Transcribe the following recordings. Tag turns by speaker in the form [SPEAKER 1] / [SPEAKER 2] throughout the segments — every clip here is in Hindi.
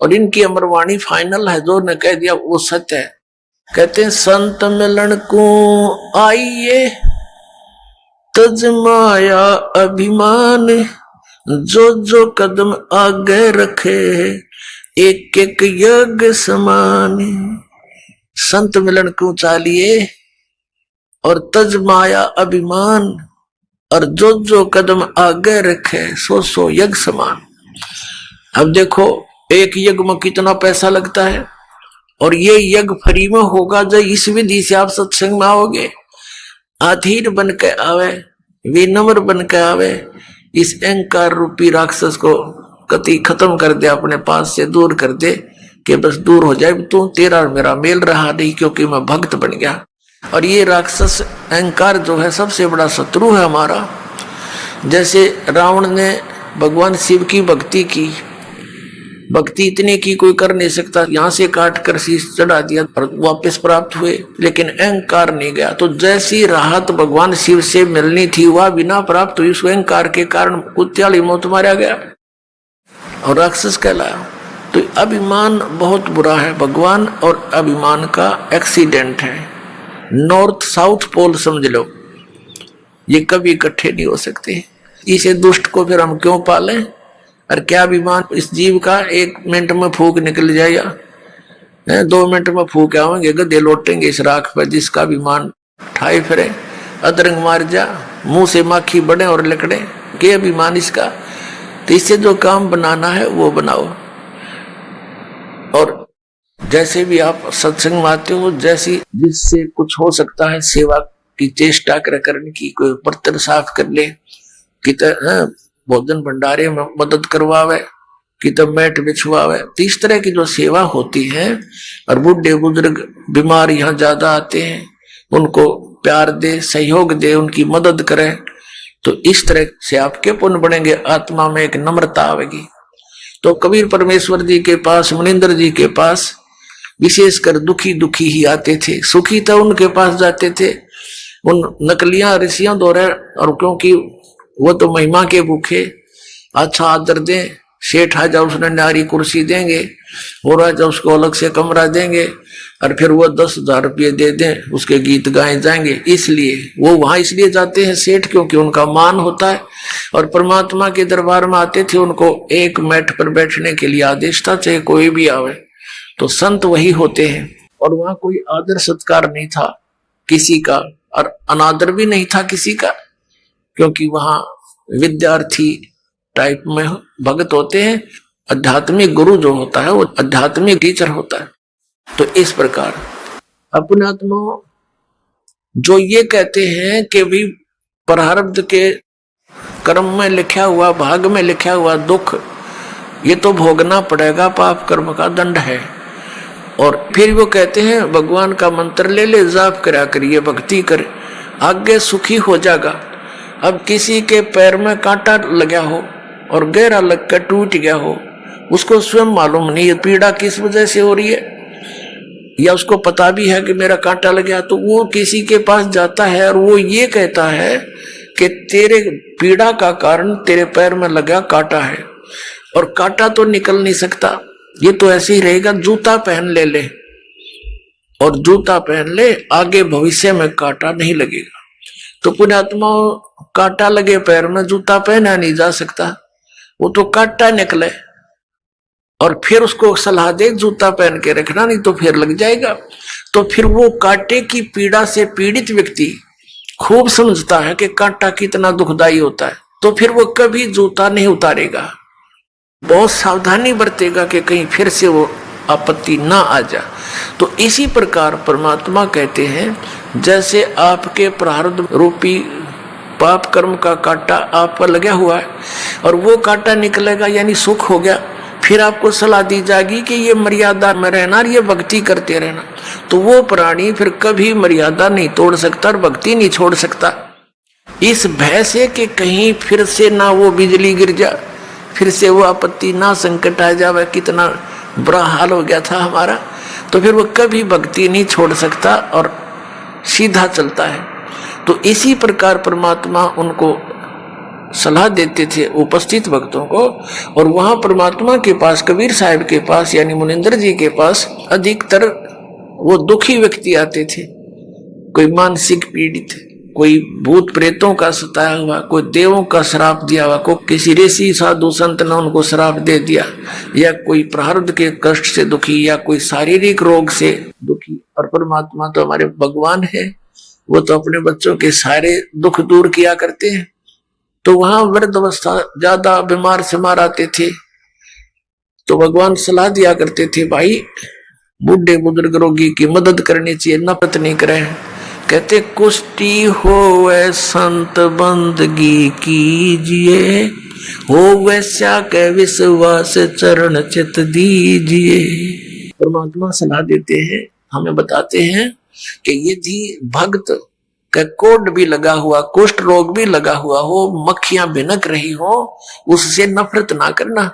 [SPEAKER 1] और इनकी अमरवाणी फाइनल है, जो ने कह दिया वो सत्य है। कहते हैं संत मिलन को आइए तज माया अभिमान, जो जो कदम आगे रखे एक एक यज्ञ समान। संत मिलन को चालिए और तज माया अभिमान, और जो जो कदम आगे रखे सो सो यज्ञ समान। अब देखो एक यज्ञ में कितना पैसा लगता है, और ये यज्ञ फ्री में होगा जब इस विधि से आप सत्संग में आओगे। अधीर बन के आवे, विनम्र बन के आवे, इस अहंकार रूपी राक्षस को कति खत्म कर दे, अपने पास से दूर कर दे कि बस दूर हो जाए, तू तेरा और मेरा मेल रहा नहीं क्योंकि मैं भक्त बन गया। और ये राक्षस अहंकार जो है सबसे बड़ा शत्रु है हमारा। जैसे रावण ने भगवान शिव की भक्ति की, भक्ति इतने की कोई कर नहीं सकता, यहाँ से काट कर शीश चढ़ा दिया और वापस प्राप्त हुए, लेकिन अहंकार नहीं गया। तो जैसी राहत भगवान शिव से मिलनी थी वह बिना प्राप्त हुई, उस अहंकार के कारण कुत्याली मौत मारा गया और राक्षस कहलाया। तो अभिमान बहुत बुरा है, भगवान और अभिमान का एक्सीडेंट है। नॉर्थ साउथ पोल समझ लो, ये कभी इकट्ठे नहीं हो सकते। इसे दुष्ट को फिर हम क्यों पालें? और क्या अभिमान इस जीव का, 1 मिनट में फूक निकल जाएगा, 2 मिनट में फूक आवेंगे, गधे लौटेंगे इस राख पर जिसका अभिमान ठाए फिरे। अदरंग मार जा, मुंह से माखी बढ़े और लकड़े, के अभिमान इसका। तो इससे जो काम बनाना है वो बनाओ। और जैसे भी आप सत्संग में आते हो, जैसी जिससे कुछ हो सकता है सेवा की चेष्टा करने की, कोई बर्तन साफ कर ले, भोजन भंडारे में मदद करवावे, किताब मैट बिछवावे। तो इस तरह की जो सेवा होती है, और बूढ़े बुजुर्ग बीमार यहाँ ज्यादा आते हैं, उनको प्यार दे, सहयोग दे, उनकी मदद करे, तो इस तरह से आपके पुण्य बढ़ेंगे, आत्मा में एक नम्रता आवेगी। तो कबीर परमेश्वर जी के पास, मनिंदर जी के पास विशेषकर दुखी दुखी ही आते थे, सुखी तो उनके पास जाते थे, उन नकलियां ऋषियों द्वारा। और क्योंकि वो तो महिमा के भूखे, अच्छा आदर दें, सेठ आ जाओ उसने नारी कुर्सी देंगे, और आ जाओ उसको अलग से कमरा देंगे, और फिर वो 10,000 रुपये दे दें, उसके गीत गाए जाएंगे। इसलिए वो वहां इसलिए जाते हैं सेठ, क्योंकि उनका मान होता है। और परमात्मा के दरबार में आते थे, उनको एक मैट पर बैठने के लिए आदेश था, चाहे कोई भी आवे। तो संत वही होते हैं। और वहां कोई आदर सत्कार नहीं था किसी का, और अनादर भी नहीं था किसी का, क्योंकि वहां विद्यार्थी टाइप में भगत होते हैं। आध्यात्मिक गुरु जो होता है वो आध्यात्मिक टीचर होता है। तो इस प्रकार अपने आत्मा जो ये कहते हैं कि भी प्रारब्ध के कर्म में लिखा हुआ, भाग में लिखा हुआ दुख ये तो भोगना पड़ेगा, पाप कर्म का दंड है। और फिर वो कहते हैं भगवान का मंत्र ले ले, जाप करा करिए, भक्ति कर, आगे सुखी हो जाएगा। अब किसी के पैर में कांटा लगा हो और गहरा लग कर टूट गया हो, उसको स्वयं मालूम नहीं है पीड़ा किस वजह से हो रही है, या उसको पता भी है कि मेरा कांटा लग गया, तो वो किसी के पास जाता है और वो ये कहता है कि तेरे पीड़ा का कारण तेरे पैर में लगा कांटा है, और कांटा तो निकल नहीं सकता, ये तो ऐसे ही रहेगा। जूता पहन ले, और जूता पहन ले, आगे भविष्य में कांटा नहीं लगेगा। तो पुण्यात्मा कांटा लगे पैर में, जूता पहना नहीं जा सकता, वो तो कांटा निकले, और फिर उसको सलाह दे जूता पहन के रखना, नहीं तो फिर लग जाएगा। तो फिर वो कांटे की पीड़ा से पीड़ित व्यक्ति खूब समझता है कि कांटा कितना दुखदाई होता है, तो फिर वो कभी जूता नहीं उतारेगा, बहुत सावधानी बरतेगा कि कहीं फिर से वो आपत्ति ना आ जा। तो इसी प्रकार परमात्मा कहते हैं जैसे आपके प्रारब्ध रूपी पाप कर्म का कांटा आप पर लगा हुआ है, और वो कांटा निकलेगा यानी सुख हो गया, फिर आपको सलाह दी जाएगी कि ये मर्यादा में रहना और ये भक्ति करते रहना। तो वो प्राणी फिर कभी मर्यादा नहीं तोड़ सकता और भक्ति नहीं छोड़ सकता, इस भय से कि कहीं फिर से ना वो बिजली गिर जा, फिर से वो आपत्ति ना संकट आ जाए, कितना बुरा हाल हो गया था हमारा। तो फिर वो कभी भक्ति नहीं छोड़ सकता और सीधा चलता है। तो इसी प्रकार परमात्मा उनको सलाह देते थे उपस्थित भक्तों को। और वहां परमात्मा के पास, कबीर साहब के पास यानी मुनिंदर जी के पास अधिकतर वो दुखी व्यक्ति आते थे। कोई मानसिक पीड़ित, कोई भूत प्रेतों का सताया हुआ, कोई देवों का श्राप दिया हुआ, कोई किसी ऋषि साधु संत ने उनको श्राप दे दिया, या कोई प्रारब्ध के कष्ट से दुखी, या कोई शारीरिक रोग से दुखी। और परमात्मा तो हमारे भगवान है, वो तो अपने बच्चों के सारे दुख दूर किया करते हैं। तो वहां वृद्ध अवस्था ज्यादा बीमार से आते थे, तो भगवान सलाह दिया करते थे, भाई बूढ़े बुजुर्ग रोगी की मदद करनी चाहिए, नफरत नहीं करें। कहते कुष्टी होवे संत बंदगी कीजिए, हो वैसा के विश्वास चरण चित दीजिए। परमात्मा सलाह देते हैं, हमें बताते हैं कि यदि भक्त का कोढ़ भी लगा हुआ, कुष्ठ रोग भी लगा हुआ हो, मक्खियां भिनक रही हो, उससे नफरत ना करना,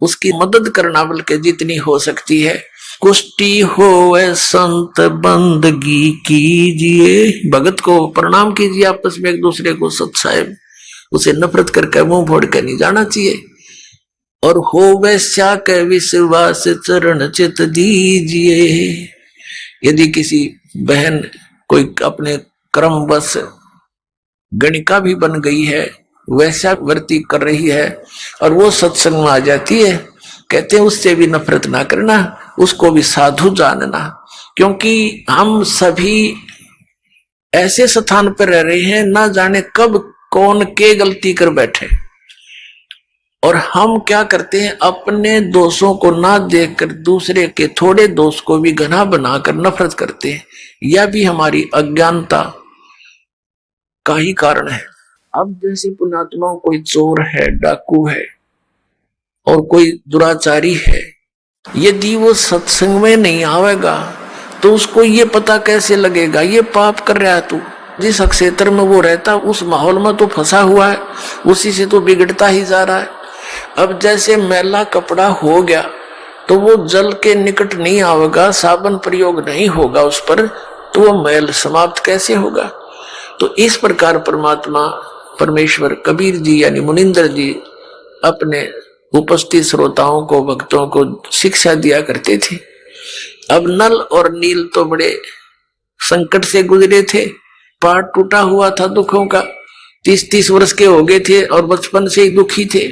[SPEAKER 1] उसकी मदद करना बल्कि जितनी हो सकती है। कुष्टी होवे संत बंदगी कीजिए, भगत को प्रणाम कीजिए, आपस में एक दूसरे को सत साहेब, उसे नफरत करके मुंह फोड़ कर नहीं जाना चाहिए। और हो वैसा के विश्वास चरण चित दीजिए। यदि किसी बहन कोई अपने क्रमवश गणिका भी बन गई है, वैसा वर्ती कर रही है, और वो सत्संग में आ जाती है, कहते हैं उससे भी नफरत ना करना, उसको भी साधु जानना। क्योंकि हम सभी ऐसे स्थान पर रह रहे हैं, ना जाने कब कौन के गलती कर बैठे, और हम क्या करते हैं, अपने दोषों को ना देखकर दूसरे के थोड़े दोष को भी घना बनाकर नफरत करते हैं। यह भी हमारी अज्ञानता का ही कारण है। अब जैसे पुण्यात्माओं, कोई चोर है, डाकू है, और कोई दुराचारी है, यदि वो सत्संग में नहीं आवेगा तो उसको ये पता कैसे लगेगा ये पाप कर रहा है तू। जिस क्षेत्र में वो रहता उस माहौल में तो फंसा हुआ है, उसी से तो बिगड़ता ही जा रहा है। अब जैसे मैला कपड़ा हो गया तो वो जल के निकट नहीं आवेगा, साबुन प्रयोग नहीं होगा उस पर, तो वो मैल समाप्त कैसे होगा। तो इस प्रकार परमात्मा परमेश्वर कबीर जी यानी मुनिंदर जी अपने उपस्थित श्रोताओं को, भक्तों को शिक्षा दिया करते थे। अब नल और नील तो बड़े संकट से गुजरे थे, पार टूटा हुआ था दुखों का, 30-30 वर्ष के हो गए थे और बचपन से ही दुखी थे।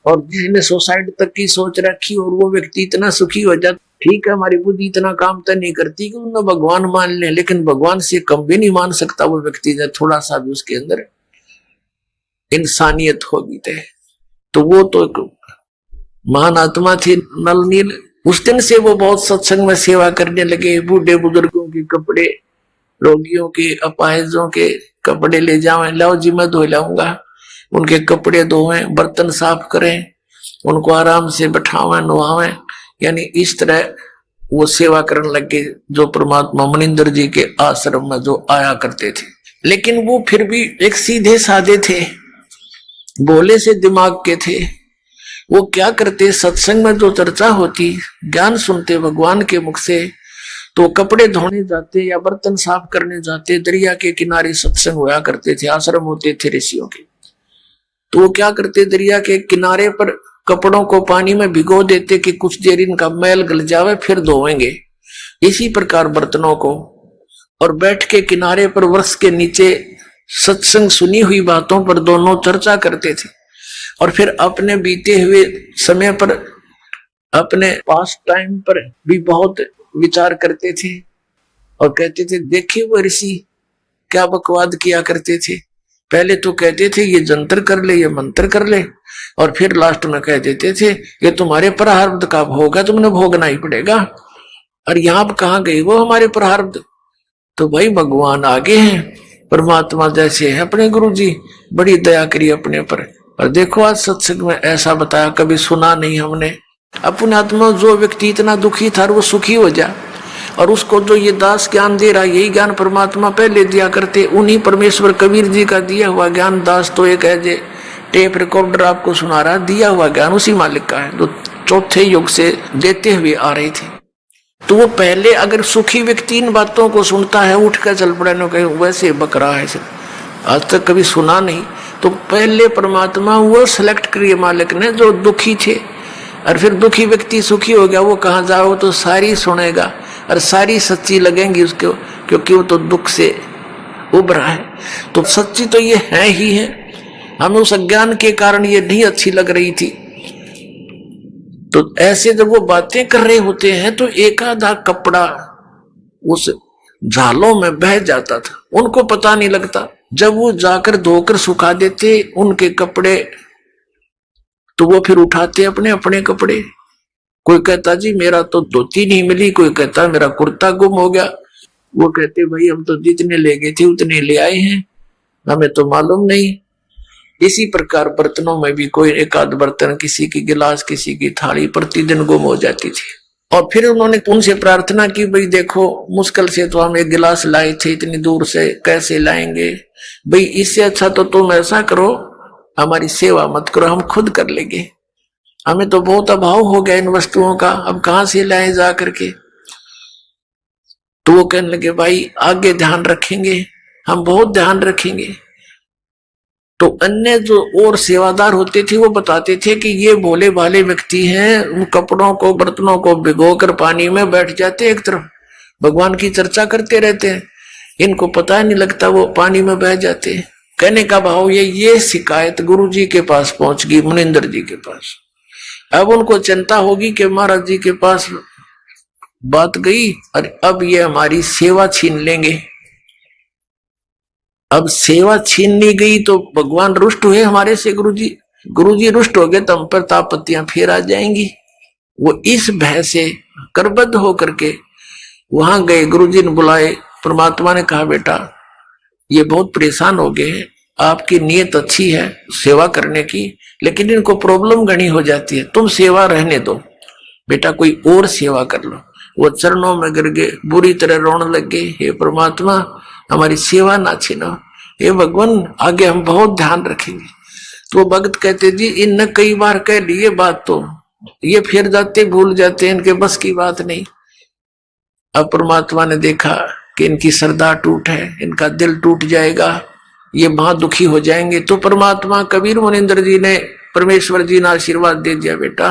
[SPEAKER 1] और जिसने सुसाइड तक की सोच रखी और वो व्यक्ति इतना सुखी हो जाता, ठीक है हमारी बुद्धि इतना काम तो नहीं करती कि उन्हें भगवान मान ले, लेकिन भगवान से कम भी नहीं मान सकता वो व्यक्ति जब थोड़ा सा भी उसके अंदर इंसानियत होगी तो वो तो एक महान आत्मा थी नल नील। उस दिन से वो बहुत सत्संग में सेवा करने लगे। बूढ़े बुजुर्गों के कपड़े, रोगियों के, अपाहिजों के कपड़े ले जाओ, लाओ जी मैं धो लाऊंगा, उनके कपड़े धोएं, बर्तन साफ करें, उनको आराम से बैठावें, नुहावें, यानी इस तरह वो सेवा करने लगे जो परमात्मा मुनिंदर जी के आश्रम में जो आया करते थे। लेकिन वो फिर भी एक सीधे साधे थे, भोले से दिमाग के थे। वो क्या करते, सत्संग में जो चर्चा होती, ज्ञान सुनते भगवान के मुख से, तो कपड़े धोने जाते या बर्तन साफ करने जाते, दरिया के किनारे सत्संग हुआ करते थे, आश्रम होते थे ऋषियों के। तो वो क्या करते, दरिया के किनारे पर कपड़ों को पानी में भिगो देते कि कुछ देर इनका मैल गल जावे, फिर धोएंगे। इसी प्रकार बर्तनों को, और बैठ के किनारे पर वृक्ष के नीचे सत्संग सुनी हुई बातों पर दोनों चर्चा करते थे। और फिर अपने बीते हुए समय पर, अपने पास टाइम पर भी बहुत विचार करते थे और कहते थे देखिए वो ऋषि क्या बकवाद किया करते थे। पहले तो कहते थे ये जंतर कर ले, ये मंत्र कर ले, और फिर लास्ट में कह देते थे ये तुम्हारे प्रारब्ध का भोग है, तुमने भोगना ही पड़ेगा। और यहाँ कहाँ गई वो हमारे प्रारब्ध। तो भाई भगवान आगे हैं, परमात्मा जैसे है अपने गुरु जी, बड़ी दया करी अपने पर। और देखो आज सत्संग में ऐसा बताया, कभी सुना नहीं हमने। अपने आत्मा जो व्यक्ति इतना दुखी था वो सुखी हो जा, और उसको जो ये दास ज्ञान दे रहा, यही ज्ञान परमात्मा पहले दिया करते। उन्हीं परमेश्वर कबीर जी का दिया हुआ ज्ञान, दास तो एक है जे टेप रिकॉर्डर आपको सुना रहा, दिया हुआ ज्ञान उसी मालिक का है जो चौथे युग से देते हुए आ रहे थे। तो वो पहले अगर सुखी व्यक्ति इन बातों को सुनता है, उठ कर चल पड़ा, वैसे बक रहा है, आज तक कभी सुना नहीं, तो पहले परमात्मा वो सिलेक्ट करिए मालिक ने जो दुखी थे, और फिर दुखी व्यक्ति सुखी हो गया, वो कहाँ जाओ तो सारी सुनेगा और सारी सच्ची लगेंगी उसको, क्योंकि वो तो दुख से उभरा है। तो सच्ची तो ये है ही है, हमें उस अज्ञान के कारण ये नहीं अच्छी लग रही थी। तो ऐसे जब वो बातें कर रहे होते हैं तो एक आधा कपड़ा उस झालों में बह जाता था, उनको पता नहीं लगता। जब वो जाकर धोकर सुखा देते उनके कपड़े, तो वो फिर उठाते अपने अपने कपड़े। कोई कहता जी मेरा तो धोती नहीं मिली, कोई कहता मेरा कुर्ता गुम हो गया। वो कहते भाई हम तो जितने ले गए थे उतने ले आए हैं, हमें तो मालूम नहीं। इसी प्रकार बर्तनों में भी कोई एक आध बर्तन, किसी की गिलास, किसी की थाली प्रतिदिन गुम हो जाती थी। और फिर उन्होंने उनसे प्रार्थना की, भाई देखो मुश्किल से तो हम एक गिलास लाए थे, इतनी दूर से कैसे लाएंगे, भाई इससे अच्छा तो तुम ऐसा करो हमारी सेवा मत करो, हम खुद कर लेंगे, हमें तो बहुत अभाव हो गया इन वस्तुओं का, अब कहां से लाए जा करके। तो वो कहने लगे भाई आगे ध्यान रखेंगे, हम बहुत ध्यान रखेंगे। तो अन्य जो और सेवादार होते थे वो बताते थे कि ये भोले भाले व्यक्ति हैं, उन कपड़ों को बर्तनों को भिगोकर पानी में बैठ जाते, एक तरफ भगवान की चर्चा करते रहते हैं, इनको पता नहीं लगता वो पानी में बह जाते हैं। कहने का भाव ये शिकायत गुरु जी के पास पहुंच गई, मुनिंदर जी के पास। अब उनको चिंता होगी कि महाराज जी के पास बात गई और अब ये हमारी सेवा छीन लेंगे। अब सेवा छीन ली गई तो भगवान रुष्ट हुए हमारे से, गुरु जी रुष्ट हो गए तो हम पर तापत्तियां फिर आ जाएंगी। वो इस भय से करबद्ध होकर के वहां गए, गुरु जी ने बुलाए। परमात्मा ने कहा बेटा ये बहुत परेशान हो गए हैं, आपकी नीयत अच्छी है सेवा करने की, लेकिन इनको प्रॉब्लम घनी हो जाती है, तुम सेवा रहने दो बेटा, कोई और सेवा कर लो। वो चरणों में गिर गए, बुरी तरह रोने लग गए, हे परमात्मा हमारी सेवा ना छीनो, हे भगवान आगे हम बहुत ध्यान रखेंगे। तो भक्त कहते जी इनने कई बार कह ली ये बात, तो ये फिर जाते भूल जाते, इनके बस की बात नहीं। अब परमात्मा ने देखा कि इनकी श्रद्धा टूट है, इनका दिल टूट जाएगा, ये महा दुखी हो जाएंगे। तो परमात्मा कबीर मुनिंदर जी ने, परमेश्वर जी ने आशीर्वाद दे दिया, बेटा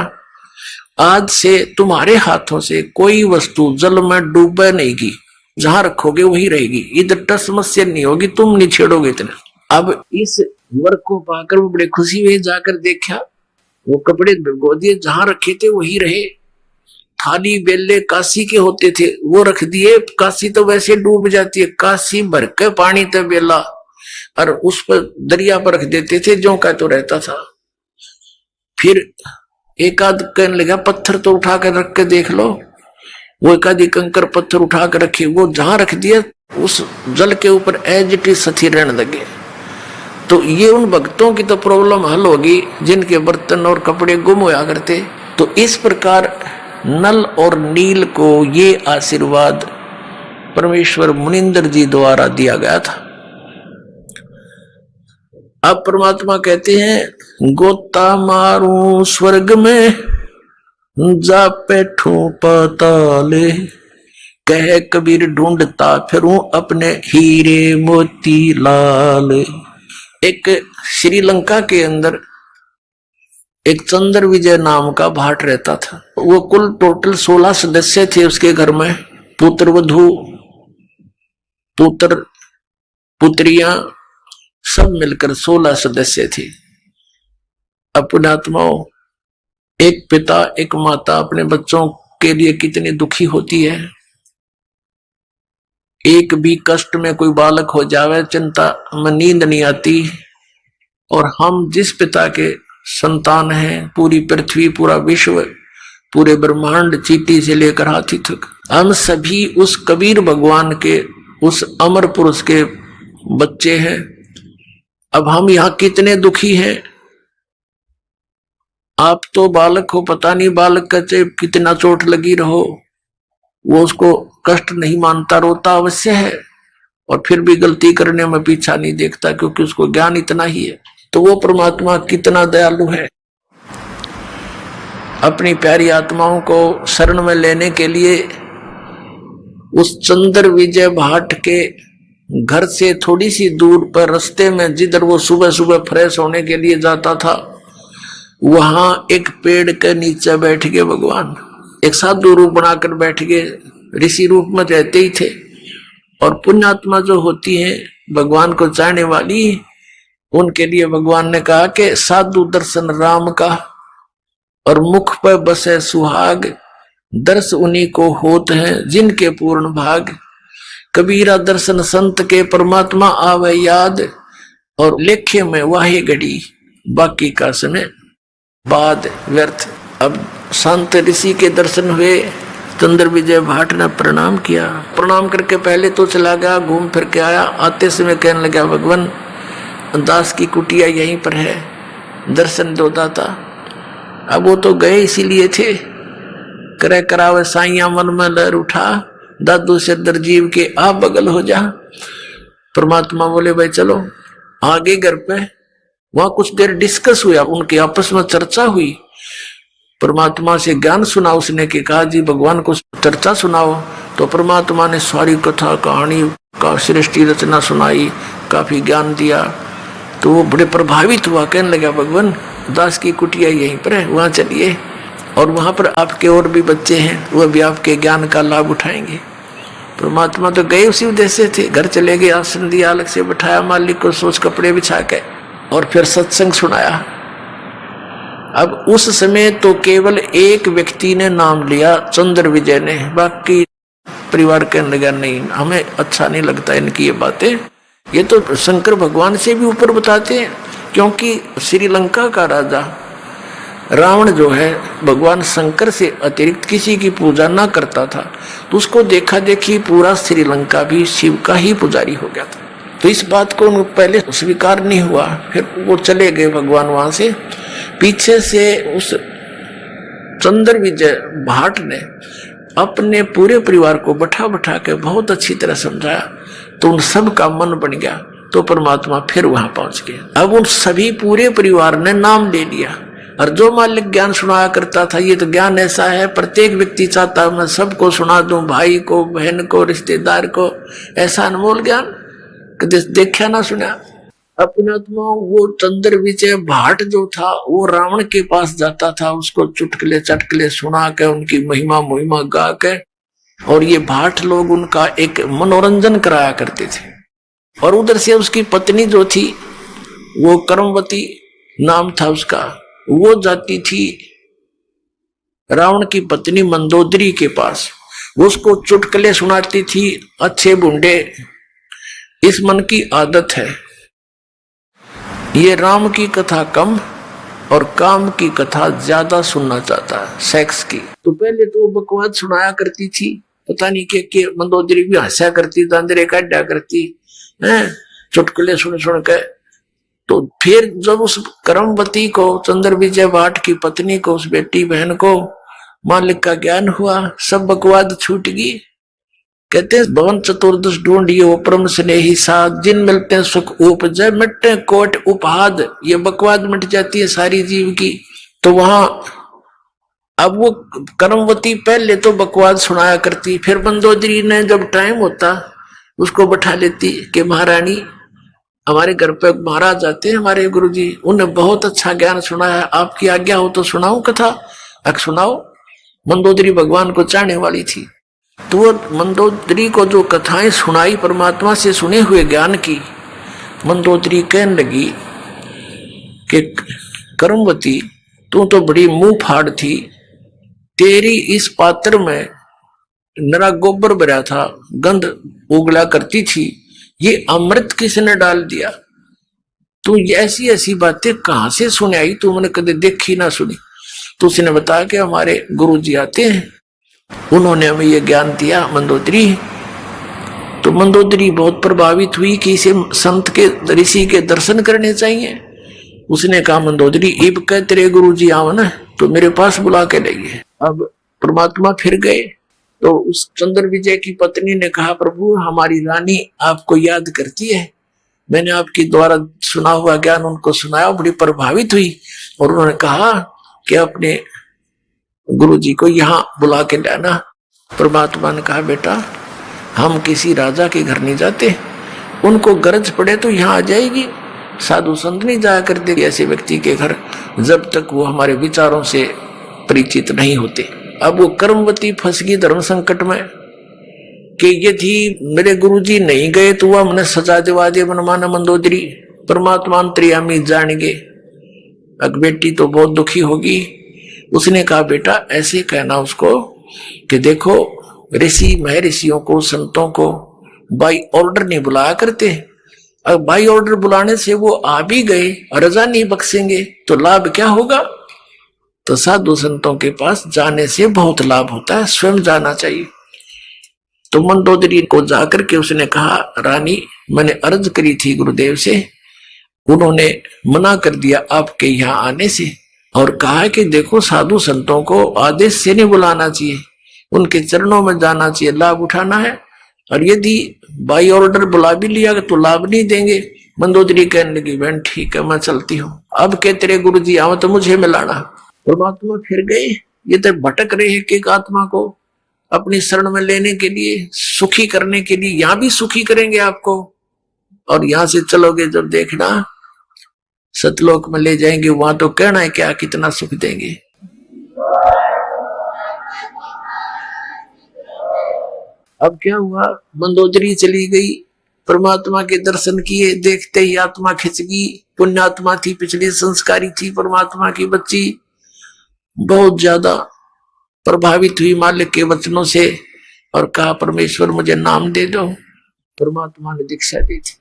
[SPEAKER 1] आज से तुम्हारे हाथों से कोई वस्तु जल में डूबे नहीं की, जहां रखोगे वही रहेगी, इधर टस समस्या नहीं होगी, तुम नहीं छेड़ोगे इतना। अब इस वर्ग को पाकर वो बड़े खुशी हुए, जाकर देखा वो कपड़े भिगो दिए, जहां रखे थे वही रहे। थाली बेले काशी के होते थे वो रख दिए, काशी तो वैसे डूब जाती है, काशी भर के पानी था बेला, और उस पर दरिया पर रख देते थे, जो का तो रहता था। फिर एक आध कहने लगा पत्थर तो उठा कर रख के देख लो, वो एक आधी कंकर पत्थर उठा कर रखे, वो जहां रख दिया उस जल के ऊपर एज इट इज सती रहने लगे। तो ये उन भक्तों की तो प्रॉब्लम हल होगी जिनके बर्तन और कपड़े गुम होया करते। तो इस प्रकार नल और नील को ये आशीर्वाद परमेश्वर मुनिंदर जी द्वारा दिया गया था। अब परमात्मा कहते हैं गोता मारू स्वर्ग में जा बैठूं पाताले, कह कबीर ढूंढता फिरूं अपने हीरे मोती लाल। एक श्रीलंका के अंदर एक चंद्र विजय नाम का भाट रहता था, वो कुल टोटल 16 सदस्य थे उसके घर में, पुत्र वधू पुत्र पुत्रियां सब मिलकर 16 सदस्य थे। अपने आत्माओं, एक पिता एक माता अपने बच्चों के लिए कितनी दुखी होती है। एक भी कष्ट में कोई बालक हो जावे चिंता में नींद नहीं आती। और हम जिस पिता के संतान हैं, पूरी पृथ्वी पूरा विश्व पूरे ब्रह्मांड चींटी से लेकर हाथी तक, हम सभी उस कबीर भगवान के उस अमर पुरुष के बच्चे हैं। अब हम यहाँ कितने दुखी हैं। आप तो बालक हो, पता नहीं बालक का चाहे कितना चोट लगी रहो, वो उसको कष्ट नहीं मानता, रोता अवश्य है, और फिर भी गलती करने में पीछा नहीं देखता, क्योंकि उसको ज्ञान इतना ही है। तो वो परमात्मा कितना दयालु है। अपनी प्यारी आत्माओं को शरण में लेने के लिए उस चंद्र विजय भाट के घर से थोड़ी सी दूर पर रास्ते में जिधर वो सुबह सुबह फ्रेश होने के लिए जाता था, वहां एक पेड़ के नीचे बैठ गए भगवान। एक साधु रूप बनाकर बैठ गए, ऋषि रूप में रहते ही थे। और पुण्यात्मा जो होती है भगवान को चाहने वाली, उनके लिए भगवान ने कहा कि साधु दर्शन राम का और मुख पर बसे सुहाग, दर्श उन्हीं को होत है जिनके पूर्ण भाग। कबीरा दर्शन संत के परमात्मा आवे याद, और लेखे में वाहे घड़ी बाकी का समय बाद व्यर्थ। अब संत ऋषि के दर्शन हुए, चंद्र विजय भाट ने प्रणाम किया। प्रणाम करके पहले तो चला गया, घूम फिर के आया। आते समय कहने लगा भगवान दास की कुटिया यहीं पर है, दर्शन दो दाता। अब वो तो गए इसीलिए थे, करे करावे साइया मन में लहर उठा, दादू से दरजीव के आप बगल हो जा। परमात्मा बोले भाई चलो आगे घर पे। वहां कुछ देर डिस्कस हुआ, उनके आपस में चर्चा हुई। परमात्मा से ज्ञान सुना उसने कि कहा जी भगवान को चर्चा सुनाओ। तो परमात्मा ने सारी कथा कहानी का सृष्टि रचना सुनाई, काफी ज्ञान दिया। तो वो बड़े प्रभावित हुआ, कहने लगा भगवान दास की कुटिया यहीं पर है, वहां चलिए, और वहां पर आपके और भी बच्चे हैं, वह भी आपके ज्ञान का लाभ उठाएंगे। परमात्मा तो गए उसी उद्देश्य से, घर चले गए, आसन दिया, अलग से बैठाया मालिक को, सोच कपड़े बिछा के, और फिर सत्संग सुनाया। अब उस समय तो केवल एक व्यक्ति ने नाम लिया, चंद्र विजय ने। बाकी परिवार के लगा नहीं, हमें अच्छा नहीं लगता इनकी ये बातें, ये तो शंकर भगवान से भी ऊपर बताते हैं। क्योंकि श्रीलंका का राजा रावण जो है भगवान शंकर से अतिरिक्त किसी की पूजा ना करता था, तो उसको देखा देखी पूरा श्रीलंका भी शिव का ही पुजारी हो गया था। तो इस बात को उनको पहले स्वीकार नहीं हुआ, फिर वो चले गए भगवान वहां से। पीछे से उस चंद्र विजय भाट ने अपने पूरे परिवार को बैठा बैठा के बहुत अच्छी तरह समझाया, तो उन सब का मन बन गया। तो परमात्मा फिर वहां पहुंच गए। अब उन सभी पूरे परिवार ने नाम ले लिया, और जो मालिक ज्ञान सुनाया करता था, ये तो ज्ञान ऐसा है प्रत्येक व्यक्ति चाहता मैं सबको सुना दूं, भाई को, बहन को, रिश्तेदार को, ऐसा अनमोल ज्ञान कभी देखा ना सुना। अपनात्मा वो चंद्र विजय भाट जो था वो रावण के पास जाता था, उसको चुटकुले चटकुले सुना के, उनकी महिमा मुहिमा गा के, और ये भाट लोग उनका एक मनोरंजन कराया करते थे। और उधर से उसकी पत्नी जो थी वो कर्मवती नाम था उसका, वो जाती थी रावण की पत्नी मंदोदरी के पास, वो उसको चुटकुले सुनाती थी अच्छे बुंडे। इस मन की आदत है, ये राम की कथा कम और काम की कथा ज्यादा सुनना चाहता है, सेक्स की। तो पहले तो बकवास सुनाया करती थी, पता नहीं के मंदोदरी भी हंसा करती, दांदरे काटा करती है चुटकुले सुन सुन के। तो फिर जब उस कर्मवती को, चंद्र विजय भाट की पत्नी को, उस बेटी बहन को मालिक का ज्ञान हुआ, सब बकवाद छूट गई। कहते हैं भवन चतुर्दश ढूंढियो परम स्नेही साध, जिन मिलते हैं सुख उपजय मिटते कोट उपहाद। ये बकवाद मिट जाती है सारी जीव की। तो वहां अब वो कर्मवती पहले तो बकवाद सुनाया करती, फिर मंदोदरी ने जब टाइम होता उसको बैठा लेती कि महारानी हमारे घर पे महाराज आते हैं हमारे गुरुजी, उन्हें बहुत अच्छा ज्ञान सुनाया, आपकी आज्ञा हो तो सुनाऊं कथा। अब सुनाओ। मंदोदरी भगवान को चाहने वाली थी, तो वो मंदोदरी को जो कथाएं सुनाई परमात्मा से सुने हुए ज्ञान की, मंदोदरी कहने लगी कि कर्मवती तू तो बड़ी मुंह फाड़ थी, तेरी इस पात्र में नरा गोबर भरा था, गंध उगला करती थी, ये अमृत किसने डाल दिया? तू ऐसी ऐसी बातें कहां से सुने आई, तू मैंने कभी देखी ना सुनी। तो उसने बताया कि हमारे गुरुजी आते हैं, उन्होंने हमें ये ज्ञान दिया मंदोदरी। तो मंदोदरी बहुत प्रभावित हुई कि इसे संत के, ऋषि के दर्शन करने चाहिए। उसने कहा मंदोदरी इब कह तेरे गुरुजी आओ ना, तो मेरे पास बुला के लाइए। अब परमात्मा फिर गए, तो उस चंद्र विजय की पत्नी ने कहा प्रभु हमारी रानी आपको याद करती है, मैंने आपके द्वारा सुना हुआ ज्ञान उनको सुनाया, बड़ी प्रभावित हुई। और उन्होंने कहा कि अपने गुरुजी को यहाँ बुला के लाना। परमात्मा ने कहा बेटा हम किसी राजा के घर नहीं जाते, उनको गरज पड़े तो यहाँ आ जाएगी। साधु संत नहीं जाया करते ऐसे व्यक्ति के घर जब तक वो हमारे विचारों से परिचित नहीं होते। अब वो कर्मवती फंस गई धर्म संकट में कि यदि मेरे गुरुजी नहीं गए तो वह हमने सजा दिवा दे मनमाना मंदोदरी, परमात्मा अंतर्यामी जानेंगे। अब बेटी तो बहुत दुखी होगी। उसने कहा बेटा ऐसे कहना उसको कि देखो ऋषि महर्षियों को संतों को बाई ऑर्डर नहीं बुलाया करते। अब बाई ऑर्डर बुलाने से वो आ भी गए और रजा नहीं बख्शेंगे तो लाभ क्या होगा। तो साधु संतों के पास जाने से बहुत लाभ होता है, स्वयं जाना चाहिए। तो मंदोदरी को जाकर के उसने कहा रानी मैंने अर्ज करी थी गुरुदेव से, उन्होंने मना कर दिया आपके यहाँ आने से और कहा कि देखो साधु संतों को आदेश से नहीं बुलाना चाहिए, उनके चरणों में जाना चाहिए, लाभ उठाना है। और यदि बाई ऑर्डर बुला भी लिया तो लाभ नहीं देंगे। मंदोदरी कहने लगी बहन ठीक है मैं चलती हूँ, अब के तेरे गुरु जी आओ तो मुझे मिलाना। परमात्मा फिर गए, ये तो भटक रहे हैं एक आत्मा को अपनी शरण में लेने के लिए, सुखी करने के लिए। यहां भी सुखी करेंगे आपको और यहां से चलोगे जब देखना सतलोक में ले जाएंगे, वहां तो कहना है क्या कितना सुख देंगे। अब क्या हुआ, मंदोदरी चली गई, परमात्मा के दर्शन किए, देखते ही आत्मा खिंच गई। पुण्यात्मा थी, पिछली संस्कारी थी, परमात्मा की बच्ची, बहुत ज्यादा प्रभावित हुई मालिक के वचनों से और कहा परमेश्वर मुझे नाम दे दो। परमात्मा ने दीक्षा दी थी।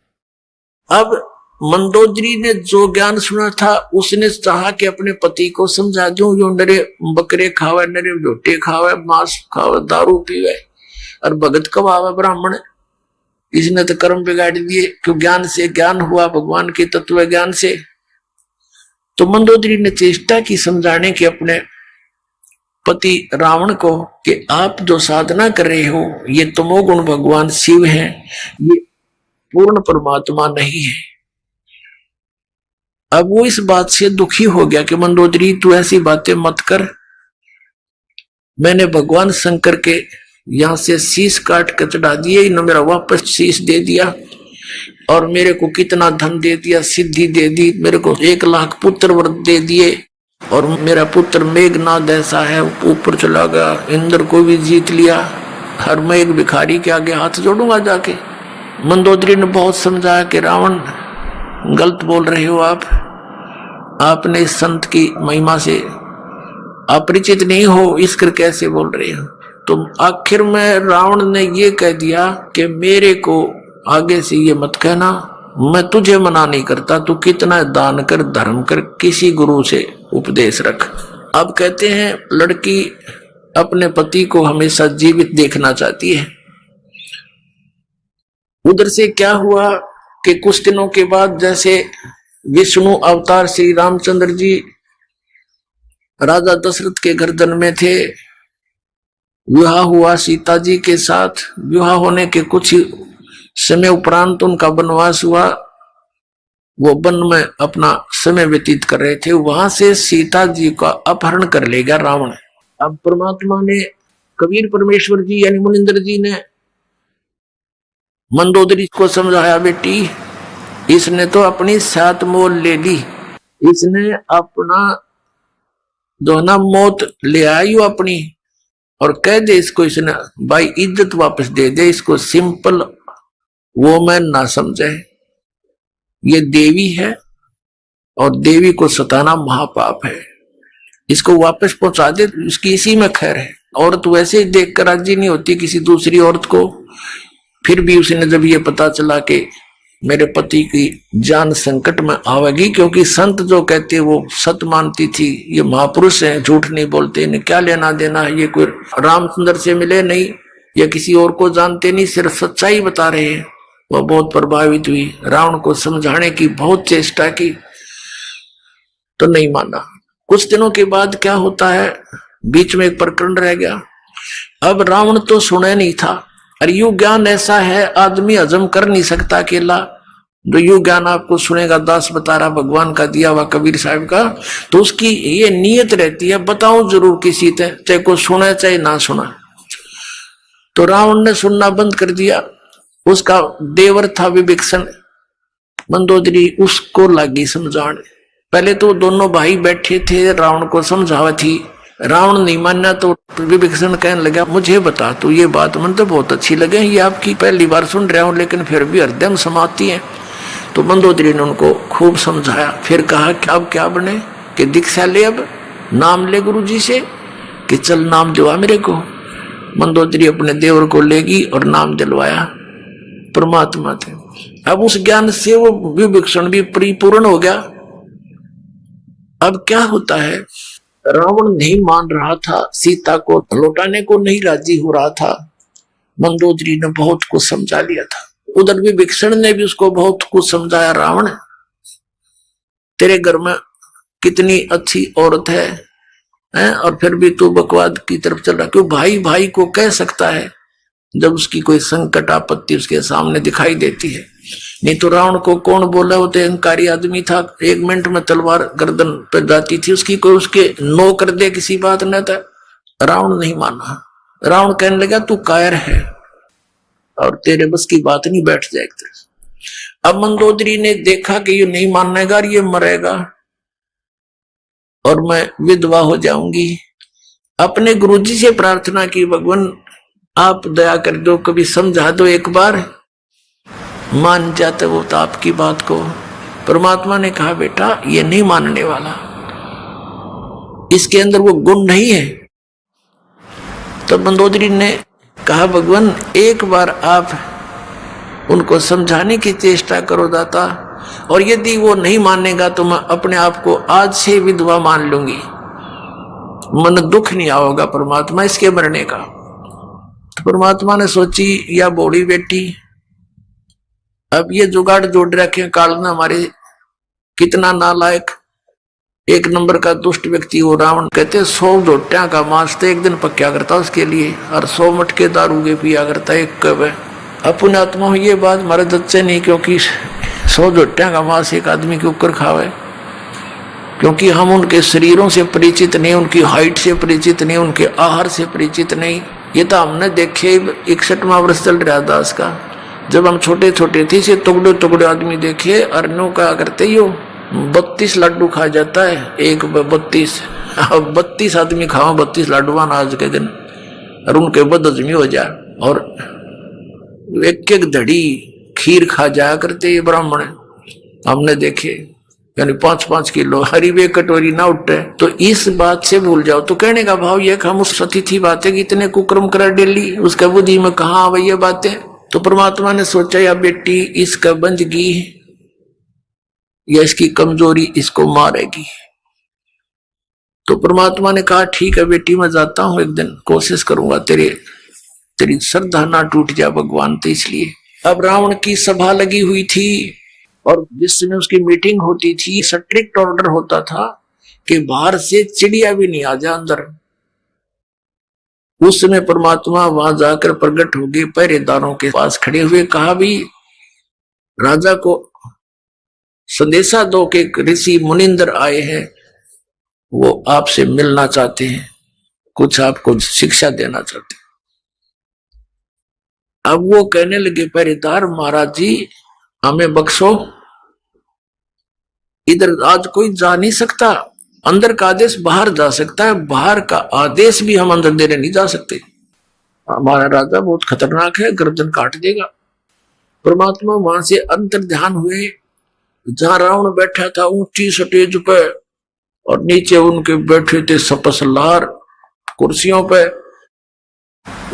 [SPEAKER 1] अब मंदोदरी ने जो ज्ञान सुना था उसने चाहा कि अपने पति को समझा दूं, जो नरे बकरे खावे, नरे झोटे खावे, मांस खावे, दारू पीवे और भगत कवावे ब्राह्मण, इसने तो कर्म बिगाड़ दिए। क्यों ज्ञान से ज्ञान हुआ, भगवान के तत्व ज्ञान से। तो मंदोदरी ने चेष्टा की समझाने की अपने पति रावण को कि आप जो साधना कर रहे हो ये तमोगुण भगवान शिव हैं, ये पूर्ण परमात्मा नहीं है। अब वो इस बात से दुखी हो गया कि मंदोदरी तू ऐसी बातें मत कर, मैंने भगवान शंकर के यहां से शीश काट कर चढ़ा दिए, इन्होंने मेरा वापस शीश दे दिया और मेरे को कितना धन दे दिया, सिद्धि दे दी, मेरे को 1 लाख पुत्र व्रत दे दिए और मेरा पुत्र मेघनाद ऐसा है ऊपर चला गया, इंद्र को भी जीत लिया, हर मैं एक भिखारी के आगे हाथ जोड़ूंगा जाके। मंदोदरी ने बहुत समझाया कि रावण गलत बोल रहे हो आपने इस संत की महिमा से अपरिचित नहीं हो, इस कर कैसे बोल रहे हो। तो आखिर में रावण ने ये कह दिया कि मेरे को आगे से ये मत कहना, मैं तुझे मना नहीं करता, तू कितना दान कर, धर्म कर, किसी गुरु से उपदेश रख। अब कहते हैं लड़की अपने पति को हमेशा जीवित देखना चाहती है। उधर से क्या हुआ कि कुछ दिनों के बाद जैसे विष्णु अवतार श्री रामचंद्र जी राजा दशरथ के घर जन्मे थे, विवाह हुआ सीता जी के साथ। विवाह होने के कुछ समय उपरांत उनका वनवास हुआ, वो वन में अपना समय व्यतीत कर रहे थे, वहां से सीता जी का अपहरण कर ले गया रावण। अब परमात्मा ने, कबीर परमेश्वर जी यानी मुनिंद्र जी ने मंदोदरी को समझाया बेटी इसने तो अपनी सात मोल ले ली, इसने अपना जो ना मौत ले आई अपनी, और कह दे इसको इसने भाई इज्जत वापस दे दे इसको, सिंपल वो मैं ना समझे, ये देवी है और देवी को सताना महापाप है, इसको वापस पहुंचा दे, इसकी इसी में खैर है। औरत वैसे ही देख कर राजी नहीं होती किसी दूसरी औरत को। फिर भी उसने जब ये पता चला कि मेरे पति की जान संकट में आवेगी, क्योंकि संत जो कहते वो सत मानती थी, ये महापुरुष हैं, झूठ नहीं बोलते, इन्हें क्या लेना देना है, ये कोई रामचंद्र से मिले नहीं या किसी और को जानते नहीं, सिर्फ सच्चाई बता रहे हैं। वह बहुत प्रभावित हुई, रावण को समझाने की बहुत चेष्टा की तो नहीं माना। कुछ दिनों के बाद क्या होता है, बीच में एक प्रकरण रह गया। अब रावण तो सुने नहीं था, और यू ज्ञान ऐसा है आदमी हजम कर नहीं सकता अकेला। जो यू ज्ञान आपको सुनेगा, दास बता रहा भगवान का दिया हुआ कबीर साहब का, तो उसकी ये नीयत रहती है बताऊं जरूर किसी से, चाहे को सुना चाहे ना सुना। तो रावण ने सुनना बंद कर दिया, उसका देवर था विभीषण। मंदोदरी उसको लगी समझाने। पहले तो दोनों भाई बैठे थे, रावण को समझावा थी, रावण नहीं माना तो विभीषण कहने लगा मुझे बता तू ये बात, मन तो बहुत अच्छी लगे, ये आपकी पहली बार सुन रहा हूं लेकिन फिर भी हृदय में समाती है। तो मंदोदरी ने उनको खूब समझाया। फिर कहा कि अब क्या बने कि दीक्षा ले, अब नाम ले गुरु जी से कि चल नाम दिलवा मेरे को। मंदोदरी अपने देवर को लेगी और नाम दिलवाया परमात्मा थे। अब उस ज्ञान से वो विभीषण भी परिपूर्ण हो गया। अब क्या होता है, रावण नहीं मान रहा था, सीता को लौटाने को नहीं राजी हो रहा था। मंदोदरी ने बहुत कुछ समझा लिया था। उधर विभीषण ने भी उसको बहुत कुछ समझाया, रावण तेरे घर में कितनी अच्छी औरत है और फिर भी तू बकवाद की तरफ चल रहा। क्यों भाई भाई को कह सकता है जब उसकी कोई संकट आपत्ति उसके सामने दिखाई देती है। नहीं तो रावण को कौन बोला, वो तो अहंकारी आदमी था, 1 मिनट में तलवार गर्दन पर जाती थी उसकी, कोई उसके नो कर दे किसी बात न था। रावण नहीं माना। रावण कहने लगा तू कायर है और तेरे बस की बात नहीं बैठ जाए एक तरह से। अब मंदोदरी ने देखा कि ये नहीं मानेगा, ये मरेगा और मैं विधवा हो जाऊंगी। अपने गुरुजी से प्रार्थना की, भगवान आप दया कर दो, कभी समझा दो, एक बार मान जाते वो तो आपकी बात को। परमात्मा ने कहा बेटा ये नहीं मानने वाला, इसके अंदर वो गुण नहीं है। तो मंदोदरी ने कहा भगवान एक बार आप उनको समझाने की चेष्टा करो दाता, और यदि वो नहीं मानेगा तो मैं अपने आप को आज से विधवा मान लूंगी, मन दुख नहीं आओगा परमात्मा इसके मरने का। तो परमात्मा ने सोची या बूढ़ी बेटी अब ये जुगाड़ जोड़ रखे कालना हमारे, कितना नालायक 1 नंबर का दुष्ट व्यक्ति वो रावण। कहते 100 झोटियां का मांस तो एक दिन पक्या करता उसके लिए, और 100 मटके दारू के पिया करता एक कब। अपने आत्मा में ये बात हमारे दच्चे नहीं, क्योंकि 100 झोटियां का मांस एक आदमी के ऊपर खावे, क्योंकि हम उनके शरीरों से परिचित नहीं, उनकी हाइट से परिचित नहीं, उनके आहार से परिचित नहीं। ये तो हमने देखे 61वां वर्ष चल रहा दास का, जब हम छोटे छोटे थे से टुकड़े टुकड़े आदमी देखे, अरनों का करते ही 32 लड्डू खा जाता है, एक 32 आदमी खाओ 32 लड्डुआन आज के दिन, और उनके बदहजमी हो जाए, और एक एक धड़ी खीर खा जाया करते ये ब्राह्मण हमने देखे, यानी 5-5 किलो हरी वे कटोरी ना उठे। तो इस बात से भूल जाओ। तो कहने का भाव ये हम उस सती बातें कि इतने कुक्रम कर डेली उसका बुद्धि में कहाँ आवे ये बातें। तो परमात्मा ने सोचा या बेटी इसका बंदगी या इसकी कमजोरी इसको मारेगी। तो परमात्मा ने कहा ठीक है बेटी मैं जाता हूं, एक दिन कोशिश करूंगा तेरी श्रद्धा ना टूट जाए भगवान। तो इसलिए अब रावण की सभा लगी हुई थी और जिस समय उसकी मीटिंग होती थी स्ट्रिक्ट ऑर्डर होता था कि बाहर से चिड़िया भी नहीं आ जाए अंदर। उस समय परमात्मा वहां जाकर प्रकट हो गए, पहरेदारों के पास खड़े हुए, कहा भी राजा को संदेशा दो कि ऋषि मुनिंदर आए हैं, वो आपसे मिलना चाहते हैं, कुछ आपको शिक्षा देना चाहते हैं। अब वो कहने लगे पहरेदार महाराज जी हमें बख्शो, इधर आज कोई जा नहीं सकता, अंदर का आदेश बाहर जा सकता है, बाहर का आदेश भी हम अंदर देने नहीं जा सकते, हमारा राजा बहुत खतरनाक है, गर्दन काट देगा। परमात्मा वहां से अंतर ध्यान हुए, जहां रावण बैठा था ऊंची स्टेज पे और नीचे उनके बैठे थे सपसलार कुर्सियों पे,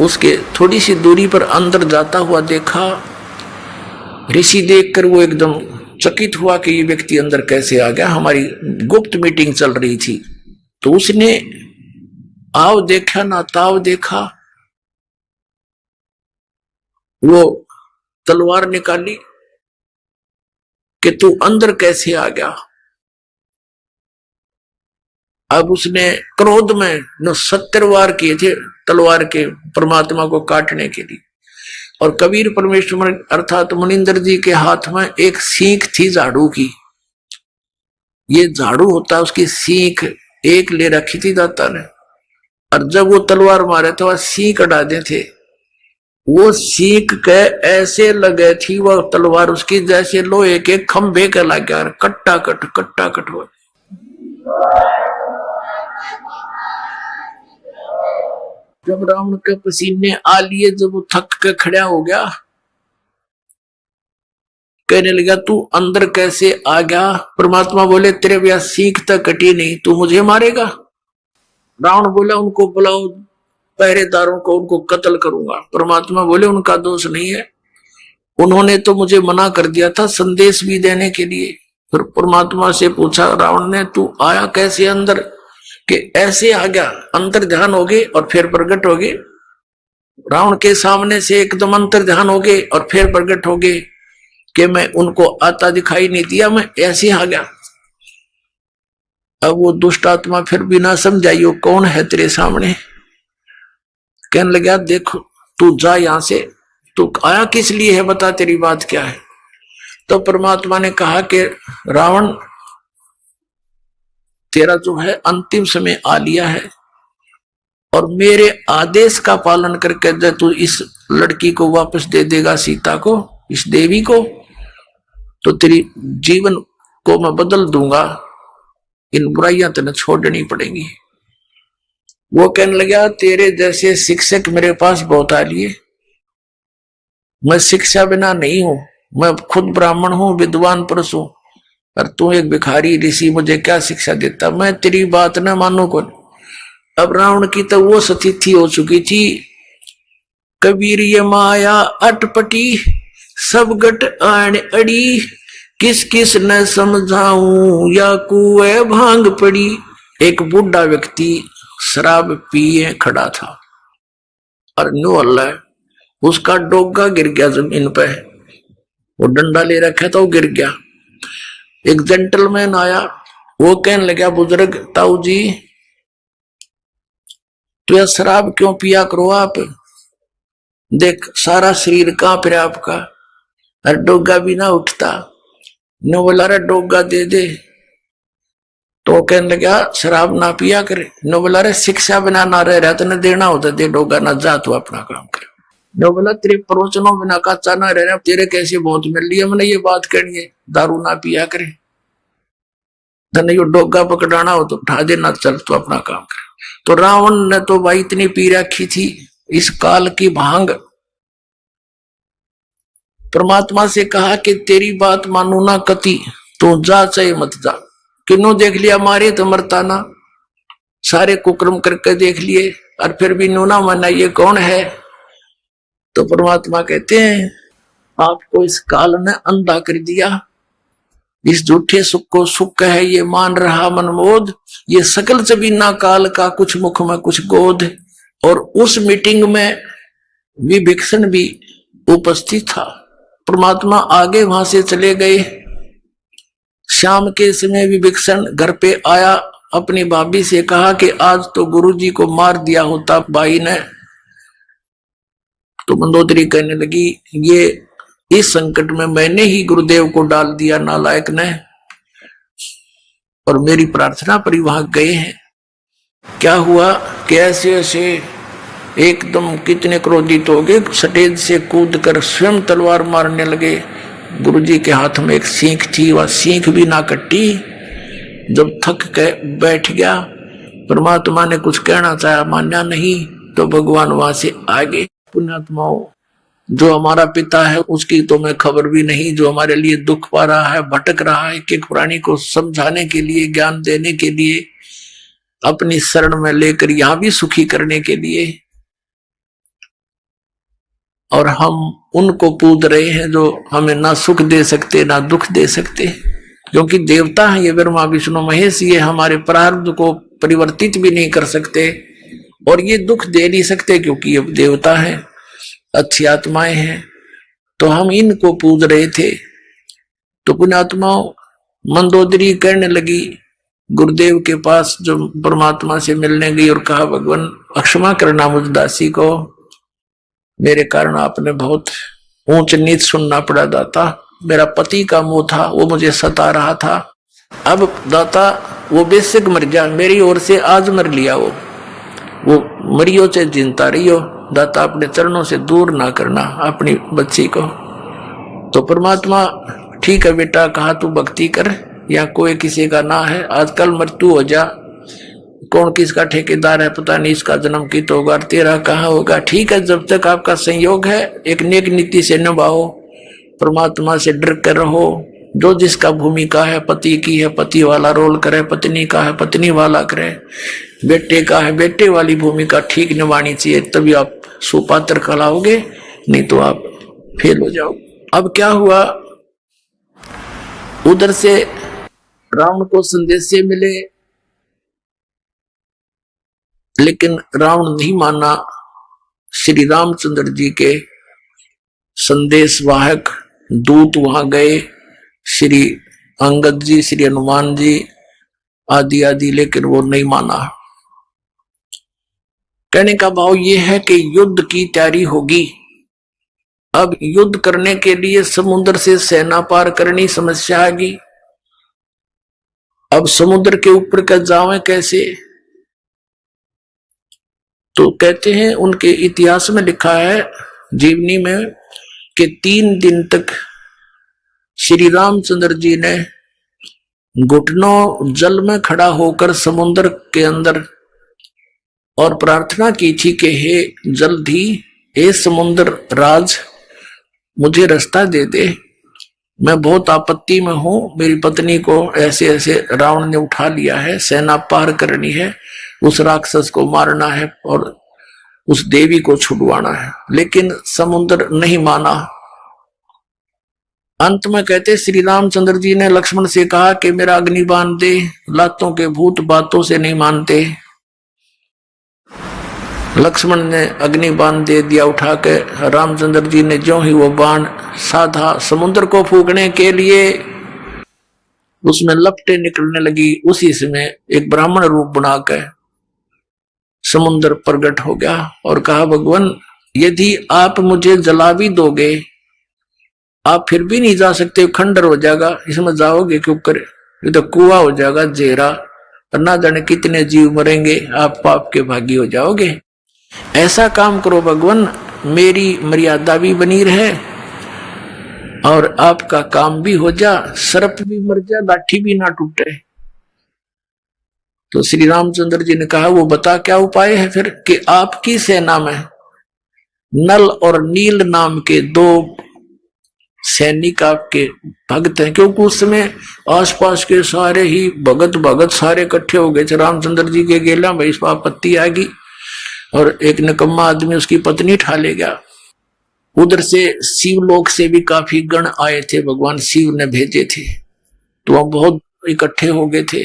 [SPEAKER 1] उसके थोड़ी सी दूरी पर अंदर जाता हुआ देखा। ऋषि देखकर वो एकदम चकित हुआ कि ये व्यक्ति अंदर कैसे आ गया, हमारी गुप्त मीटिंग चल रही थी। तो उसने आव देखा ना ताव देखा, वो तलवार निकाली कि तू अंदर कैसे आ गया। अब उसने क्रोध में 70 वार किए थे तलवार के परमात्मा को काटने के लिए, और कबीर परमेश्वर अर्थात मुनिंदर जी के हाथ में एक सीख थी झाड़ू की। ये झाड़ू होता है, उसकी सीख एक ले रखी थी दाता ने, और जब वो तलवार मारे तो वह सीख अड़ा दे थे। वो सीख के ऐसे लगे थी वो तलवार उसकी, जैसे लोहे के खंभे के लग गया, कट्टा कट हो। जब रावण के पसीने आ लिए, जब वो थक के खड़ा हो गया, कहने लगा तू अंदर कैसे आ गया? परमात्मा बोले तेरे ब्याह सीख तक कटी नहीं, तू मुझे मारेगा? रावण बोला उनको बुलाओ पहरेदारों को, उनको कत्ल करूंगा। परमात्मा बोले उनका दोष नहीं है, उन्होंने तो मुझे मना कर दिया था संदेश भी देने के लिए। फिर परमात्मा से पूछा रावण ने, तू आया कैसे अंदर? कि ऐसे आ गया, अंतर ध्यान हो गए और फिर प्रकट हो गए। रावण के सामने से एकदम अंतर ध्यान हो गए और फिर प्रकट हो गए कि मैं उनको आता दिखाई नहीं दिया, मैं ऐसे आ गया। अब वो दुष्ट आत्मा फिर भी ना समझाइयो कौन है तेरे सामने। कहने लगा देखो तू जा यहां से, तू आया किस लिए है, बता तेरी बात क्या है। तो परमात्मा ने कहा कि रावण तेरा जो है अंतिम समय आ लिया है और मेरे आदेश का पालन करके जब तू इस लड़की को वापस दे देगा, सीता को, इस देवी को, तो तेरी जीवन को मैं बदल दूंगा, इन बुराइयां तेने छोड़नी पड़ेंगी। वो कहने लगा तेरे जैसे शिक्षक मेरे पास बहुत आ लिए, मैं शिक्षा बिना नहीं हूं, मैं खुद ब्राह्मण हूं, विद्वान पुरुष हूं, और तू एक भिखारी ऋषि, मुझे क्या शिक्षा देता? मैं तेरी बात न मानू कौन। अब रावण की तो वो स्थिति हो चुकी थी, कबीर ये माया अटपटी, सब गट आण अड़ी, किस किस न समझाऊं या कुएं भांग पड़ी। एक बूढ़ा व्यक्ति शराब पिए खड़ा था और न्यू अल्लाह उसका डोगा गिर गया जमीन पे, वो डंडा ले रखा था, वो गिर गया। एक जेंटलमैन आया, वो कहने लगा बुजुर्ग ताऊ जी तो यह शराब क्यों पिया करो आप, देख सारा शरीर कांप रहा आपका और डोगा भी ना उठता। न बोला रे डोगा दे दे, तो कहने लगा शराब ना पिया करे। न बोला रे शिक्षा बिना ना रह रहा तो न देना होता दे डोगा, ना जा तू अपना काम कर। न बोला तेरे प्रवचनों बिना कच्चा ना रह रहा, तेरे कैसे बहुत मिल लिया, मैंने ये बात करनी है, दारू ना पिया करे, धन यो डोगा पकड़ाना हो तो उठा देना, चल तू अपना काम कर। तो रावण ने तो भाई इतनी पी रखी थी इस काल की भांग। परमात्मा से कहा कि तेरी बात मानू ना कति, तू जा चाहे मत जा। किन्हों देख लिया मारे तो मरता ना, सारे कुकर्म करके देख लिए और फिर भी नू ना माना, ये कौन है? तो परमात्मा कहते हैं आपको इस काल ने अंधा कर दिया, इस झूठे सुख को सुख है ये मान रहा मनमोद, ये सकल जबीना काल का कुछ मुख में कुछ गोद। और उस मीटिंग में विभीषण भी उपस्थित था। परमात्मा आगे वहां से चले गए। शाम के समय विभीषण घर पे आया, अपनी भाभी से कहा कि आज तो गुरुजी को मार दिया होता भाई ने। तो मंदोदरी कहने लगी ये इस संकट में मैंने ही गुरुदेव को डाल दिया नालायक ने, और मेरी प्रार्थना पर ही वहां गए हैं। क्या हुआ कि ऐसे ऐसे एकदम कितने क्रोधित हो गए, स्टेज से कूद कर स्वयं तलवार मारने लगे। गुरुजी के हाथ में एक सीख थी, वह सीख भी ना कटी। जब थक के बैठ गया, परमात्मा ने कुछ कहना चाहा, मान्या नहीं, तो भगवान वहां से आ गए। पुण्यात्माओं, जो हमारा पिता है उसकी तो मैं खबर भी नहीं, जो हमारे लिए दुख पा रहा है, भटक रहा है, एक प्राणी को समझाने के लिए, ज्ञान देने के लिए, अपनी शरण में लेकर यहां भी सुखी करने के लिए, और हम उनको पूज रहे हैं जो हमें ना सुख दे सकते ना दुख दे सकते, क्योंकि देवता है ये ब्रह्मा विष्णु महेश, ये हमारे प्रारब्ध को परिवर्तित भी नहीं कर सकते और ये दुख दे नहीं सकते क्योंकि ये देवता है, अच्छी आत्माएं हैं। तो हम इनको पूज रहे थे। तो पुण्यात्माओं, मंदोदरी कहने लगी गुरुदेव के पास, जो परमात्मा से मिलने गई, और कहा भगवान क्षमा करना मुझ दासी को, मेरे कारण आपने बहुत ऊंच नीच सुनना पड़ा दाता। मेरा पति का मुंह था, वो मुझे सता रहा था। अब दाता वो बेशक मर जा, मेरी ओर से आज मर लिया, वो मरियो से जिंदा रहियो, दाता अपने चरणों से दूर ना करना अपनी बच्ची को। तो परमात्मा ठीक है बेटा, कहा तू भक्ति कर, या कोई किसी का ना है, आजकल मृत्यु हो जा, कौन किसका ठेकेदार है पता नहीं, इसका जन्म की तो होगा, तेरा कहाँ होगा। ठीक है, जब तक आपका संयोग है एक नेक नीति से निभाओ, परमात्मा से डर कर रहो। जो जिसका भूमिका है, पति की है पति वाला रोल करे, पत्नी का है पत्नी वाला करे, बेटे का है बेटे वाली भूमिका ठीक निभानी चाहिए, तभी आप सुपात्र कहलाओगे, नहीं तो आप फेल हो जाओ। अब क्या हुआ, उधर से रावण को संदेश मिले, लेकिन रावण नहीं माना। श्री रामचंद्र जी के संदेश वाहक दूत वहां गए, श्री अंगद जी, श्री हनुमान जी आदि आदि, लेकिन वो नहीं माना। कहने का भाव ये है कि युद्ध की तैयारी होगी। अब युद्ध करने के लिए समुद्र से सेना पार करनी समस्या आएगी। अब समुद्र के ऊपर का जावे कैसे, तो कहते हैं उनके इतिहास में लिखा है जीवनी में कि 3 दिन तक श्री रामचंद्र जी ने घुटनों जल में खड़ा होकर समुद्र के अंदर और प्रार्थना की थी कि हे जल्दी, हे समुद्र राज, मुझे रास्ता दे दे, मैं बहुत आपत्ति में हूं, मेरी पत्नी को ऐसे ऐसे रावण ने उठा लिया है, सेना पार करनी है, उस राक्षस को मारना है और उस देवी को छुड़वाना है। लेकिन समुद्र नहीं माना। अंत में कहते श्री रामचंद्र जी ने लक्ष्मण से कहा कि मेरा अग्निबाण दे, लातों के भूत बातों से नहीं मानते। लक्ष्मण ने अग्निबाण दे दिया उठा के। रामचंद्र जी ने जो ही वो बाण साधा समुद्र को फूकने के लिए, उसमें लपटें निकलने लगी। उसी समय एक ब्राह्मण रूप बनाकर समुद्र प्रकट हो गया और कहा भगवान, यदि आप मुझे जला भी दोगे, आप फिर भी नहीं जा सकते, खंडर हो जाएगा, इसमें जाओगे क्यों करे, ये तो कुआं हो जाएगा जेरा, ना जाने कितने जीव मरेंगे, आप पाप के भागी हो जाओगे। ऐसा काम करो भगवान, मेरी मर्यादा भी बनी रहे और आपका काम भी हो जा, सर्प भी मर जा, लाठी भी ना टूटे। तो श्री रामचंद्र जी ने कहा वो बता क्या उपाय है फिर, कि आपकी सेना में नल और नील नाम के 2 सैनिक आपके भक्त हैं, क्योंकि उस समय आसपास के सारे ही भगत सारे इकट्ठे हो गए थे। रामचंद्र जी के गेला में इस आपत्ति आ गई और एक निकम्मा आदमी उसकी पत्नी ठा ले गया। उधर से शिवलोक से भी काफी गण आए थे, भगवान शिव ने भेजे थे, तो वह बहुत इकट्ठे हो गए थे।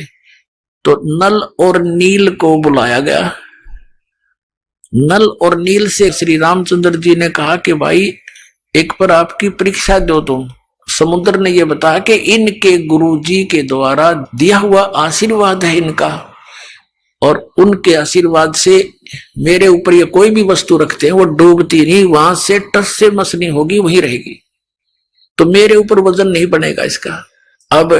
[SPEAKER 1] तो नल और नील को बुलाया गया। नल और नील से श्री रामचंद्र जी ने कहा कि भाई एक पर आपकी परीक्षा दो तुम। समुद्र ने यह बताया कि इनके गुरुजी के द्वारा दिया हुआ आशीर्वाद है इनका, और उनके आशीर्वाद से मेरे ऊपर ये कोई भी वस्तु रखते हैं वो डूबती नहीं, वहां से टस से मस नहीं होगी, वहीं रहेगी, तो मेरे ऊपर वजन नहीं बनेगा इसका। अब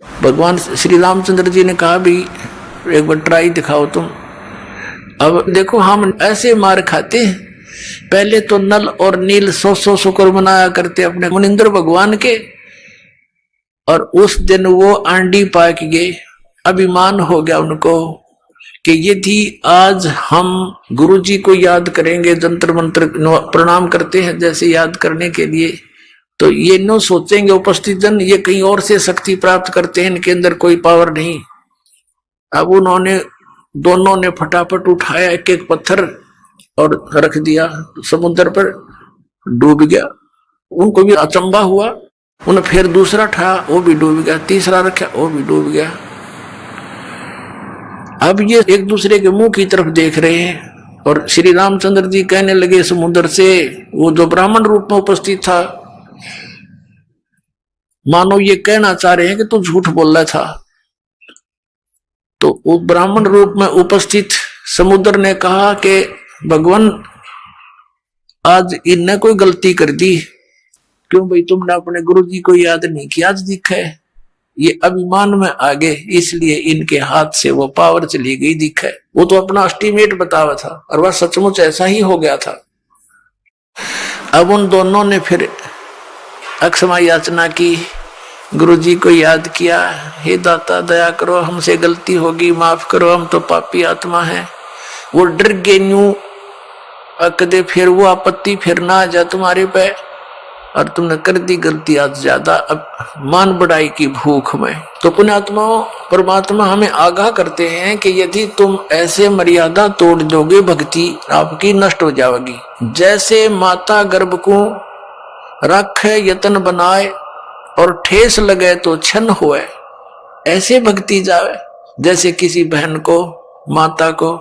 [SPEAKER 1] भगवान श्री रामचंद्र जी ने कहा भी एक बार ट्राई दिखाओ तुम। अब देखो हम ऐसे मार खाते हैं, पहले तो नल और नील 100 शुक्र मनाया करते अपने मुनिंद्र भगवान के, और उस दिन वो आंडी पाक गए। अभिमान हो गया उनको कि यदि आज हम गुरुजी को याद करेंगे, जंतर मंत्र प्रणाम करते हैं जैसे याद करने के लिए, तो ये न सोचेंगे उपस्थित जन ये कहीं और से शक्ति प्राप्त करते हैं, इनके अंदर कोई पावर नहीं। अब उन्होंने दोनों ने फटाफट उठाया एक एक पत्थर और रख दिया समुद्र पर, डूब गया। उनको भी अचंबा हुआ, उन्हें फिर दूसरा उठाया वो भी डूब गया, तीसरा रखा वो भी डूब गया। अब ये एक दूसरे के मुंह की तरफ देख रहे हैं और श्री रामचंद्र जी कहने लगे समुद्र से, वो जो ब्राह्मण रूप में उपस्थित था, मानो ये कहना चाह रहे हैं कि तू झूठ बोल रहा था। तो वो ब्राह्मण रूप में उपस्थित समुद्र ने कहा कि भगवान आज इनने कोई गलती कर दी, क्यों भाई तुमने अपने गुरु जी को याद नहीं किया, आज दिखा है ये अभिमान में आगे, इसलिए इनके हाथ से वो पावर चली गई दिखे। वो तो अपना एस्टीमेट बतावा था और वह सचमुच ऐसा ही हो गया था। अब उन दोनों ने फिर अक्षमा याचना की, गुरुजी को याद किया, हे दाता दया करो, हमसे गलती होगी, माफ करो, हम तो पापी आत्मा है। वो डर गए न्यू अकदे फिर वो आपत्ति फिर ना आ जा तुम्हारे पे, और तुमने कर दी गलती आज ज्यादा, अब मान बढ़ाई की भूख में। तो पुण्यात्माओं, परमात्मा हमें आगाह करते हैं कि यदि तुम ऐसे मर्यादा तोड़ दोगे, भक्ति आपकी नष्ट हो जाएगी। जैसे माता गर्भ को रखे यतन बनाए और ठेस लगे तो छन होए, ऐसे भक्ति जावे। जैसे किसी बहन को, माता को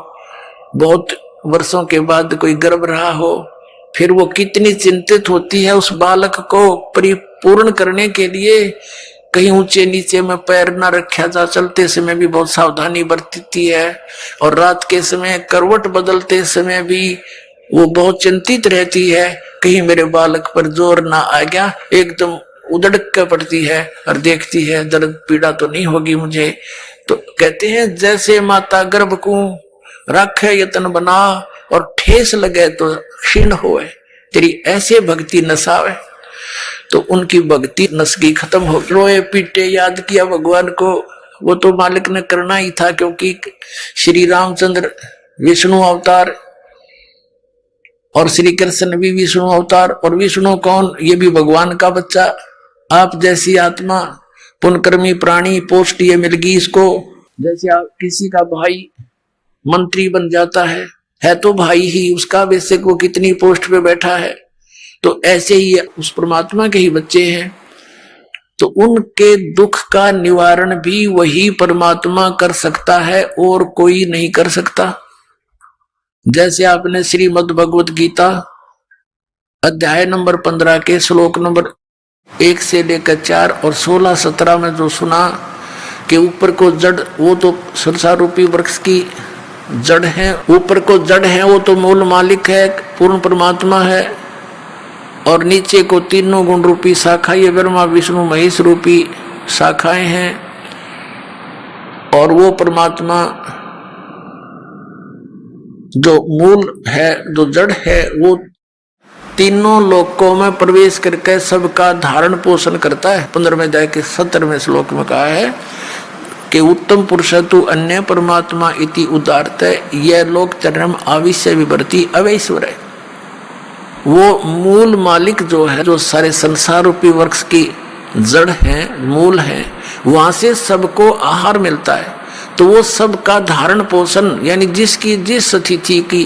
[SPEAKER 1] बहुत वर्षों के बाद कोई गर्भ रहा हो, फिर वो कितनी चिंतित होती है उस बालक को परिपूर्ण करने के लिए, कहीं ऊंचे नीचे में पैर ना रखा जा, चलते समय भी बहुत सावधानी बरतती है, और रात के समय करवट बदलते समय भी वो बहुत चिंतित रहती है, कहीं मेरे बालक पर जोर ना आ गया, एकदम उदड़क के पड़ती है और देखती है दर्द पीड़ा तो नहीं होगी मुझे। तो कहते हैं जैसे माता गर्भ को रखे यतन बना और ठेस लगे तो क्षीण होए, तेरी ऐसे भक्ति नसावे। तो उनकी भक्ति नसगी खत्म हो, रोए पीटे याद किया भगवान को, वो तो मालिक ने करना ही था, क्योंकि श्री रामचंद्र विष्णु अवतार और श्री कृष्ण भी विष्णु अवतार, और विष्णु कौन, ये भी भगवान का बच्चा। आप जैसी आत्मा पुनकर्मी प्राणी, पोस्ट ये मिल गई इसको। जैसे आप किसी का भाई मंत्री बन जाता है तो भाई ही उसका, वैसे वो कितनी पोस्ट पे बैठा है, तो ऐसे ही उस परमात्मा के ही बच्चे हैं। तो उनके दुख का निवारण भी वही परमात्मा कर सकता है और कोई नहीं कर सकता। जैसे आपने श्रीमद् भगवत गीता अध्याय नंबर 15 के श्लोक नंबर 1 से लेकर 4 और 16-17 में जो सुना कि ऊपर को जड़, वो तो संसार रूपी वृक्ष की जड़ है, ऊपर को जड़ है वो तो मूल मालिक है, पूर्ण परमात्मा है, और नीचे को तीनों गुण रूपी शाखा, ये ब्रह्मा विष्णु महेश रूपी शाखाएं हैं, और वो परमात्मा जो मूल है, जो जड़ है, वो तीनों लोकों में प्रवेश करके सबका धारण पोषण करता है। 15वें अध्याय के 17वें श्लोक में कहा है कि उत्तम पुरुष तु अन्य परमात्मा इति उदारत, यह लोक चरम आविश्य विवर्ती अवैश्वर है। वो मूल मालिक जो है, जो सारे संसार रूपी वृक्ष की जड़ है, मूल है, वहां से सबको आहार मिलता है। तो वो सबका धारण पोषण, यानी जिसकी जिस स्थिति की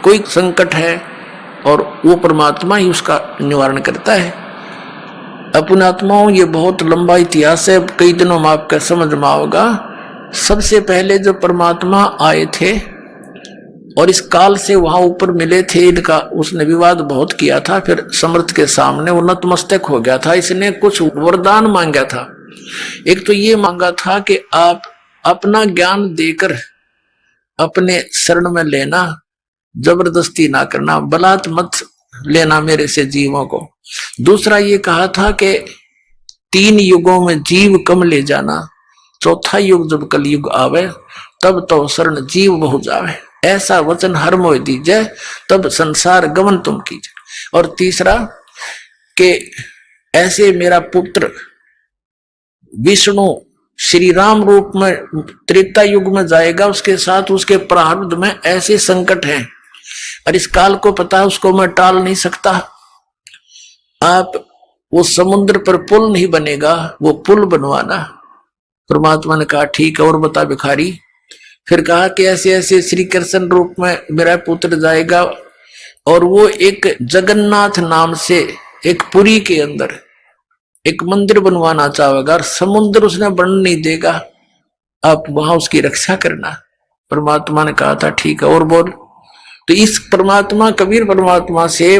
[SPEAKER 1] कोई संकट है, और वो परमात्मा ही उसका निवारण करता है। अपने आत्माओं, ये बहुत लंबा इतिहास है, कई दिनों में आपका समझ में आओगा। सबसे पहले जो परमात्मा आए थे और इस काल से वहां ऊपर मिले थे, इनका उसने विवाद बहुत किया था, फिर समर्थ के सामने वो नतमस्तक हो गया था। इसने कुछ वरदान मांगा था। एक तो ये मांगा था कि आप अपना ज्ञान देकर अपने शरण में लेना, जबरदस्ती ना करना, बलात् मत लेना मेरे से जीवों को। दूसरा ये कहा था कि 3 युगों में जीव कम ले जाना, चौथा युग जब कलयुग आवे तब तो शरण जीव बहु जावे, ऐसा वचन हर मोह दीजिए, तब संसार गमन तुम कीजिए। और तीसरा कि ऐसे मेरा पुत्र विष्णु श्री राम रूप में त्रेता युग में जाएगा, उसके साथ उसके प्रारब्ध में ऐसे संकट हैं और इस काल को पता है, उसको मैं टाल नहीं सकता। आप वो समुद्र पर पुल नहीं बनेगा, वो पुल बनवाना। परमात्मा ने कहा ठीक है, और बता भिखारी। फिर कहा कि ऐसे ऐसे श्री कृष्ण रूप में मेरा पुत्र जाएगा, और वो एक जगन्नाथ नाम से एक पुरी के अंदर एक मंदिर बनवाना चाहेगा, और समुद्र उसने बन नहीं देगा, आप वहां उसकी रक्षा करना। परमात्मा ने कहा था ठीक है, और बोल। तो इस परमात्मा, कबीर परमात्मा से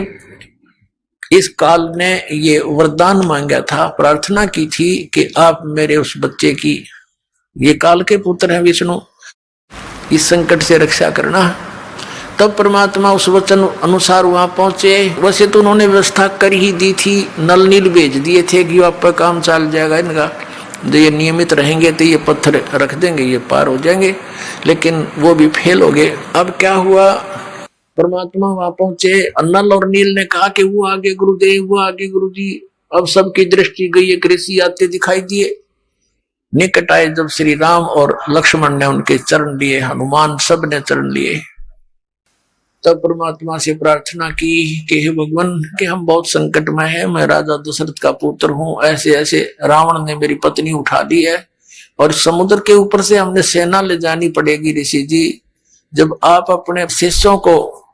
[SPEAKER 1] इस काल ने ये वरदान मांगा था, प्रार्थना की थी कि आप मेरे उस बच्चे की, ये काल के पुत्र हैं विष्णु, इस संकट से रक्षा करना। तब परमात्मा उस वचन अनुसार वहां पहुंचे। वैसे तो उन्होंने व्यवस्था कर ही दी थी, नल नील भेज दिए थे कि आप पर काम चल जाएगा इनका, जो ये नियमित रहेंगे तो ये पत्थर रख देंगे, ये पार हो जाएंगे, लेकिन वो भी फेल हो गए। अब क्या हुआ, परमात्मा वहां पहुंचे, नल और नील ने कहा कि वो आगे गुरुदेव, वो आगे गुरुजी। अब सबकी दृष्टि गई, एक ऋषि आते दिखाई दिए। निकट आए जब श्री राम और लक्ष्मण ने उनके चरण लिए, हनुमान सब ने चरण लिए, तब परमात्मा से प्रार्थना की कि हे भगवान, कि हम बहुत संकट में हैं, मैं राजा दशरथ का पुत्र हूं, ऐसे ऐसे रावण ने मेरी पत्नी उठा ली है और समुद्र के ऊपर से हमने सेना ले जानी पड़ेगी। ऋषि जी, जब आप अपने शिष्यों को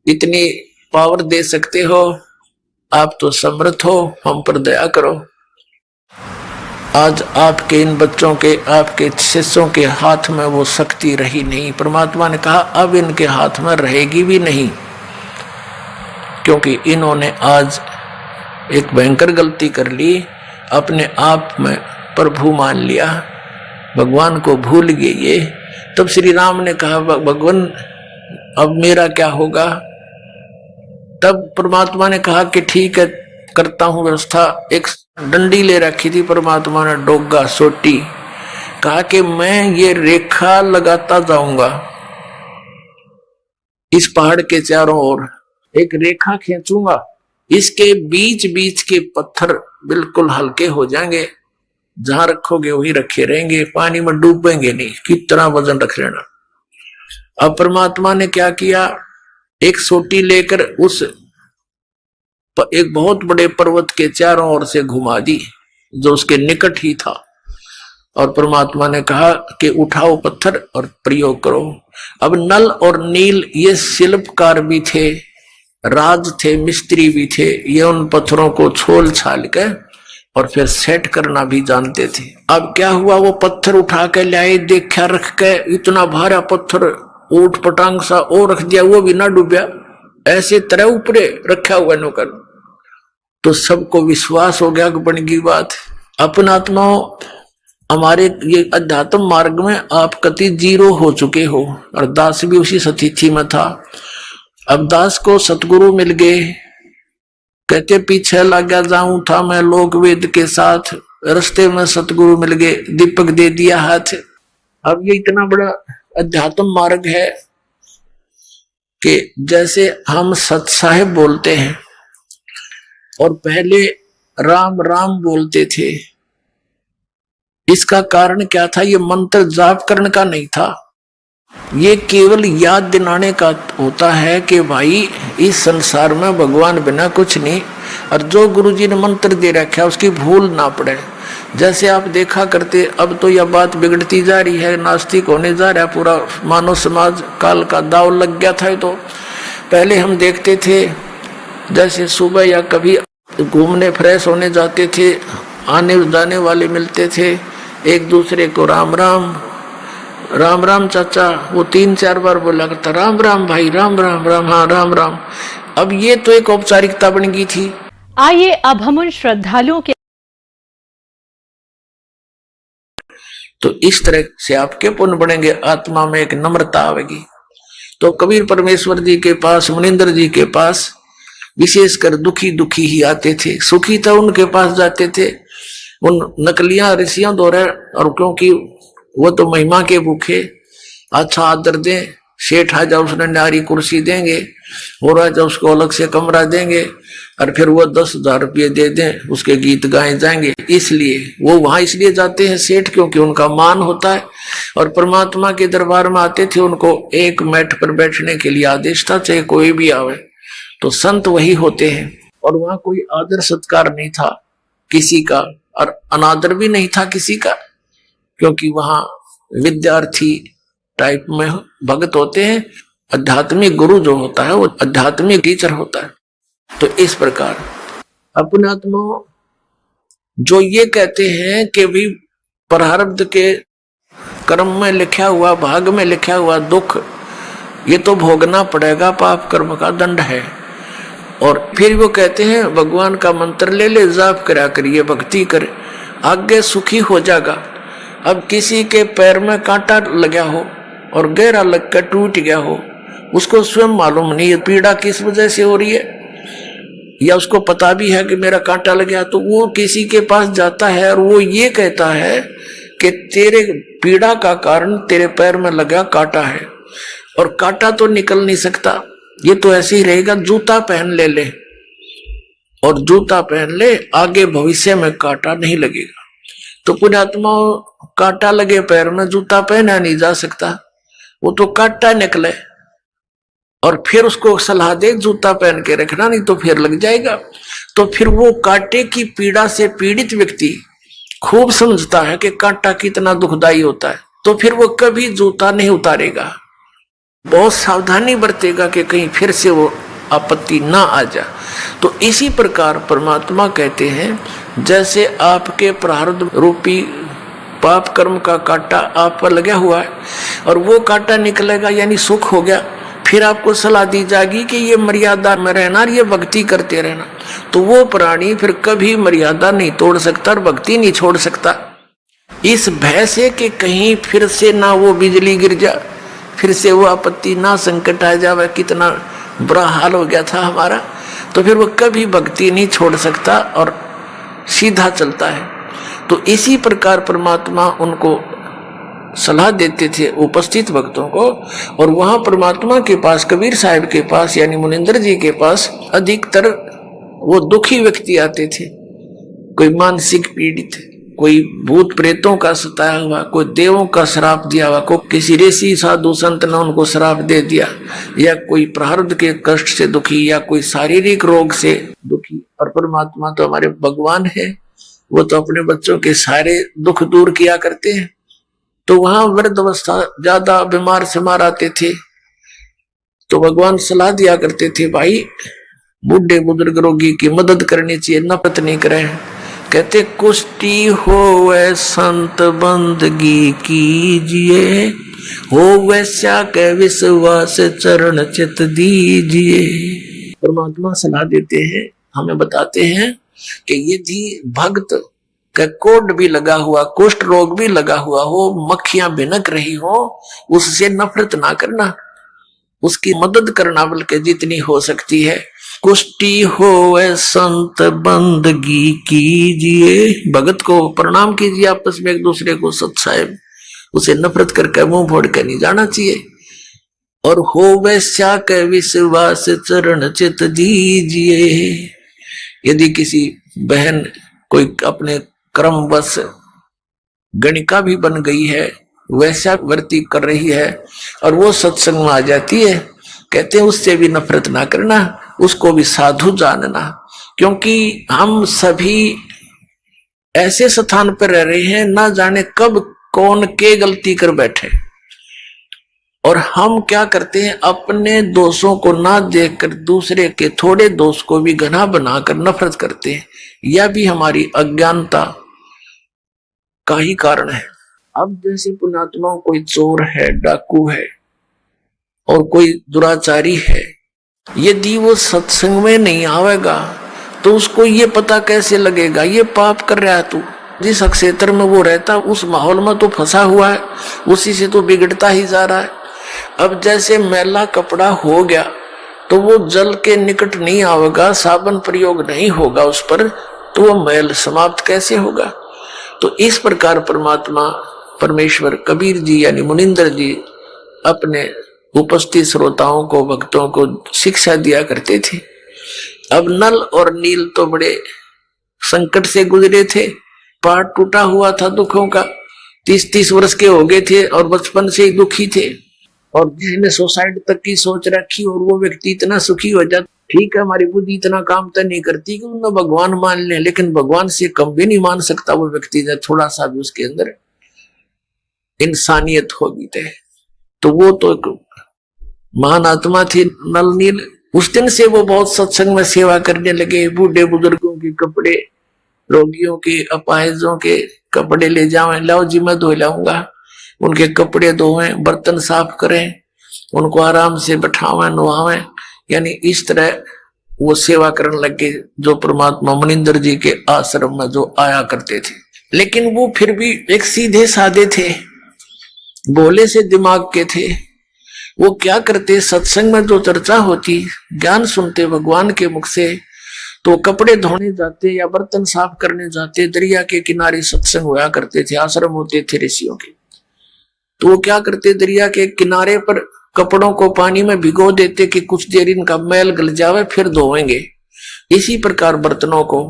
[SPEAKER 1] इतनी पावर दे सकते हो, आप तो समर्थ हो, हम पर दया करो। आज आपके इन बच्चों के, आपके शिष्यों के हाथ में वो शक्ति रही नहीं। परमात्मा ने कहा अब इनके हाथ में रहेगी भी नहीं, क्योंकि इन्होंने आज एक भयंकर गलती कर ली, अपने आप में प्रभु मान लिया, भगवान को भूल गए ये। तब श्री राम ने कहा भगवान अब मेरा क्या होगा। तब परमात्मा ने कहा कि ठीक है, करता हूं व्यवस्था। एक डंडी ले रखी थी परमात्मा ने, डोगा सोटी, कहा कि मैं ये रेखा लगाता जाऊंगा इस पहाड़ के चारों ओर, एक रेखा खींचूंगा, इसके बीच बीच के पत्थर बिल्कुल हल्के हो जाएंगे, जहां रखोगे वही रखे रहेंगे, पानी में डूबेंगे नहीं, कितना वजन रख लेना। अब परमात्मा ने क्या किया, एक सोटी लेकर उस एक बहुत बड़े पर्वत के चारों ओर से घुमा दी, जो उसके निकट ही था, और परमात्मा ने कहा कि उठाओ पत्थर और प्रयोग करो। अब नल और नील ये शिल्पकार भी थे, राज थे, मिस्त्री भी थे, ये उन पत्थरों को छोल छाल के और फिर सेट करना भी जानते थे। अब क्या हुआ, वो पत्थर उठा के लाए, देखा रख के, इतना भारा पत्थर ऊट पटांग सा और रख दिया, वो भी ना डूबया, ऐसे तरह ऊपरे रखा हुआ नौकर। तो सबको विश्वास हो गया कि बन गई बात। अपन आत्माओं, हमारे ये अध्यात्म मार्ग में आप कति जीरो हो चुके हो, और दास भी उसी स्थिति में था। अब दास को सतगुरु मिल गए, कहते पीछे लगा जाऊं था मैं लोक वेद के साथ, रास्ते में सतगुरु मिल गए, दीपक दे दिया हाथ। अब ये इतना बड़ा अध्यात्म मार्ग है कि जैसे हम सत साहेब बोलते हैं और पहले राम राम बोलते थे, इसका कारण क्या था, ये मंत्र जाप करने का नहीं था, ये केवल याद दिलाने का होता है कि भाई इस संसार में भगवान बिना कुछ नहीं, और जो गुरुजी ने मंत्र दे रखा है उसकी भूल ना पड़े। जैसे आप देखा करते, अब तो यह बात बिगड़ती जा रही है, नास्तिक होने जा रहा है पूरा मानव समाज, काल का दाव लग गया था। तो पहले हम देखते थे, जैसे सुबह या कभी घूमने फ्रेश होने जाते थे, आने जाने वाले मिलते थे, एक दूसरे को राम राम राम राम चाचा, वो 3-4 बार बोला करता, राम राम भाई, राम राम राम, हाँ राम राम। अब ये तो एक औपचारिकता बन गई थी।
[SPEAKER 2] आइए अब हम उन श्रद्धालुओं के,
[SPEAKER 1] तो इस तरह से आपके पुण्य बढ़ेंगे, आत्मा में एक नम्रता आएगी। तो कबीर परमेश्वर जी के पास, मुनिंदर जी के पास विशेषकर दुखी दुखी ही आते थे, सुखी था उनके पास जाते थे, उन नकलिया ऋषियों द्वारा, और क्योंकि वो तो महिमा के भूखे, अच्छा आदर दें, सेठ आ जाओ उसने न्यारी कुर्सी देंगे, हो रहा जाओ उसको अलग से कमरा देंगे, और फिर वो 10,000 रुपये दे दें, उसके गीत गाए जाएंगे। इसलिए वो वहां इसलिए जाते हैं सेठ, क्योंकि उनका मान होता है। और परमात्मा के दरबार में आते थे, उनको एक मैट पर बैठने के लिए आदेश था, चाहे कोई भी आवे, तो संत वही होते हैं। और वहां कोई आदर सत्कार नहीं था किसी का, और अनादर भी नहीं था किसी का, क्योंकि वहां विद्यार्थी टाइप में भगत होते हैं, आध्यात्मिक गुरु जो होता है वो आध्यात्मिक टीचर होता है। तो इस प्रकार अपने आत्मा जो ये कहते हैं कि भी प्रारब्ध के कर्म में लिखा हुआ, भाग में लिखा हुआ दुख ये तो भोगना पड़ेगा, पाप कर्म का दंड है। और फिर वो कहते हैं भगवान का मंत्र ले ले, जाप करा करिए, भक्ति करे, आगे सुखी हो जाएगा। अब किसी के पैर में कांटा लगा हो और गहरा लग कर टूट गया हो, उसको स्वयं मालूम नहीं है पीड़ा किस वजह से हो रही है, या उसको पता भी है कि मेरा कांटा लग गया, तो वो किसी के पास जाता है और वो ये कहता है कि तेरे पीड़ा का कारण तेरे पैर में लगा कांटा है, और कांटा तो निकल नहीं सकता, ये तो ऐसे ही रहेगा, जूता पहन ले और जूता पहन ले, आगे भविष्य में कांटा नहीं लगेगा। तो पुण्यात्मा, कांटा लगे पैर में जूता पहना नहीं जा सकता, वो तो कांटा निकले और फिर उसको सलाह दे जूता पहन के रखना, नहीं तो फिर लग जाएगा। तो फिर वो कांटे की पीड़ा से पीड़ित व्यक्ति खूब समझता है कि कांटा कितना दुखदाई होता है, तो फिर वो कभी जूता नहीं उतारेगा, बहुत सावधानी बरतेगा कि कहीं फिर से वो आपत्ति ना आ जाए। तो इसी प्रकार परमात्मा कहते हैं, जैसे आपके प्रारब्ध रूपी पाप कर्म का कांटा आप पर लगा हुआ है और वो कांटा निकलेगा यानी सुख हो गया, फिर आपको सलाह दी जाएगी कि ये मर्यादा में रहना और ये भक्ति करते रहना, तो वो प्राणी फिर कभी मर्यादा नहीं तोड़ सकता और भक्ति नहीं छोड़ सकता। इस भय से कि कहीं फिर से ना वो बिजली गिर जाए, फिर से वो आपत्ति ना संकट आ जाए, कितना बुरा हाल हो गया था हमारा, तो फिर वो कभी भक्ति नहीं छोड़ सकता और सीधा चलता है। तो इसी प्रकार परमात्मा उनको सलाह देते थे उपस्थित भक्तों को, और वहां परमात्मा के पास, कबीर साहब के पास यानी मुनिंदर जी के पास अधिकतर वो दुखी व्यक्ति आते थे, कोई मानसिक पीड़ित, कोई भूत प्रेतों का सताया हुआ, कोई देवों का श्राप दिया हुआ, कोई किसी ऋषि साधु संत ने उनको श्राप दे दिया, या कोई प्रारब्ध के कष्ट से दुखी, या कोई शारीरिक रोग से दुखी। और परमात्मा तो हमारे भगवान है, वो तो अपने बच्चों के सारे दुख दूर किया करते हैं। तो वहां वृद्ध अवस्था ज्यादा बीमार समार आते थे, तो भगवान सलाह दिया करते थे, भाई बूढ़े बुजुर्ग रोगी की मदद करनी चाहिए, नफरत नहीं करें। कहते कुष्टी होवे संत बंदगी कीजिए, हो वैसा के विश्वास चरण चित दीजिए। परमात्मा सलाह देते हैं, हमें बताते हैं कि यदि भक्त का कोढ़ भी लगा हुआ, कुष्ठ रोग भी लगा हुआ हो, मक्खियां भिनक रही हो, उससे नफरत ना करना, उसकी मदद करना बल्कि जितनी हो सकती है। कुष्टी होवे संत बंदगी कीजिए, भगत को प्रणाम कीजिए, आपस में एक दूसरे को सत साहेब, उसे नफरत करके मुंह फोड़ के नहीं जाना चाहिए। और होवे स्या के विश्वास चरण चित दीजिए, यदि किसी बहन कोई अपने क्रमवश गणिका भी बन गई है, वैसा वर्ती कर रही है और वो सत्संग में आ जाती है, कहते हैं उससे भी नफरत ना करना, उसको भी साधु जानना, क्योंकि हम सभी ऐसे स्थान पर रह रहे हैं, ना जाने कब कौन के गलती कर बैठे, और हम क्या करते हैं, अपने दोषों को ना देखकर दूसरे के थोड़े दोष को भी घना बनाकर नफरत करते हैं। यह भी हमारी अज्ञानता का ही कारण है। अब जैसे पुण्यात्मा कोई चोर है, डाकू है और कोई दुराचारी है, यदि वो सत्संग में नहीं आवेगा तो उसको ये पता कैसे लगेगा ये पाप कर रहा है तू। जिस क्षेत्र में वो रहता उस माहौल में तो फंसा हुआ है, उसी से तो बिगड़ता ही जा रहा है। अब जैसे मैला कपड़ा हो गया तो वो जल के निकट नहीं आवेगा, साबुन प्रयोग नहीं होगा उस पर, तो वो मैल समाप्त कैसे होगा। तो इस प्रकार परमात्मा परमेश्वर कबीर जी यानी मुनिंदर जी अपने उपस्थित श्रोताओं को, भक्तों को शिक्षा दिया करते थे। अब नल और नील तो बड़े संकट से गुजरे थे, पार टूटा हुआ था दुखों का, 30-30 वर्ष के हो गए थे और बचपन से ही दुखी थे, और जिसने सुसाइड तक की सोच रखी और वो व्यक्ति इतना सुखी हो जाता। ठीक है, हमारी बुद्धि इतना काम तो नहीं करती कि उन्हें भगवान मान ले, लेकिन भगवान से कम भी नहीं मान सकता वो व्यक्ति, जब थोड़ा सा भी उसके अंदर इंसानियत होगी तो वो तो एक महान आत्मा थी नल नील। उस दिन से वो बहुत सत्संग में सेवा करने लगे, बूढ़े बुजुर्गों के कपड़े, रोगियों के, अपाहिजों के कपड़े ले जाओ, लाओ जी मैं धो लाऊंगा, उनके कपड़े धोएं, बर्तन साफ करें, उनको आराम से बैठावें, नुहावें, यानी इस तरह वो सेवा करने लगे जो परमात्मा मुनिंदर जी के आश्रम में जो आया करते थे। लेकिन वो फिर भी एक सीधे साधे थे, भोले से दिमाग के थे। वो क्या करते, सत्संग में जो चर्चा होती, ज्ञान सुनते भगवान के मुख से, तो कपड़े धोने जाते या बर्तन साफ करने जाते, दरिया के किनारे सत्संग हुआ करते थे, आश्रम होते थे ऋषियों के। तो वो क्या करते, दरिया के किनारे पर कपड़ों को पानी में भिगो देते कि कुछ देर इनका मैल गल जावे, फिर धोएंगे। इसी प्रकार बर्तनों को,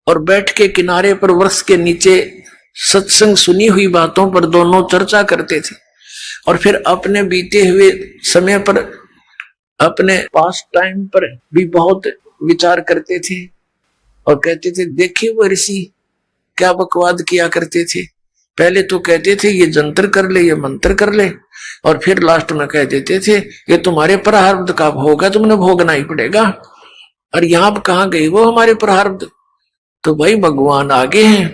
[SPEAKER 1] और बैठ के किनारे पर वृक्ष के नीचे सत्संग सुनी हुई बातों पर दोनों चर्चा करते थे। और फिर अपने बीते हुए समय पर, अपने पास टाइम पर भी बहुत विचार करते थे और कहते थे देखिए वो ऋषि क्या बकवाद किया करते थे। पहले तो कहते थे ये जंतर कर ले, ये मंत्र कर ले, और फिर लास्ट में कह देते थे ये तुम्हारे प्रारब्ध का भोग है, तुमने भोगना ही पड़ेगा। और यहाँ कहाँ गई वो हमारे प्रारब्ध? तो भाई भगवान आगे हैं,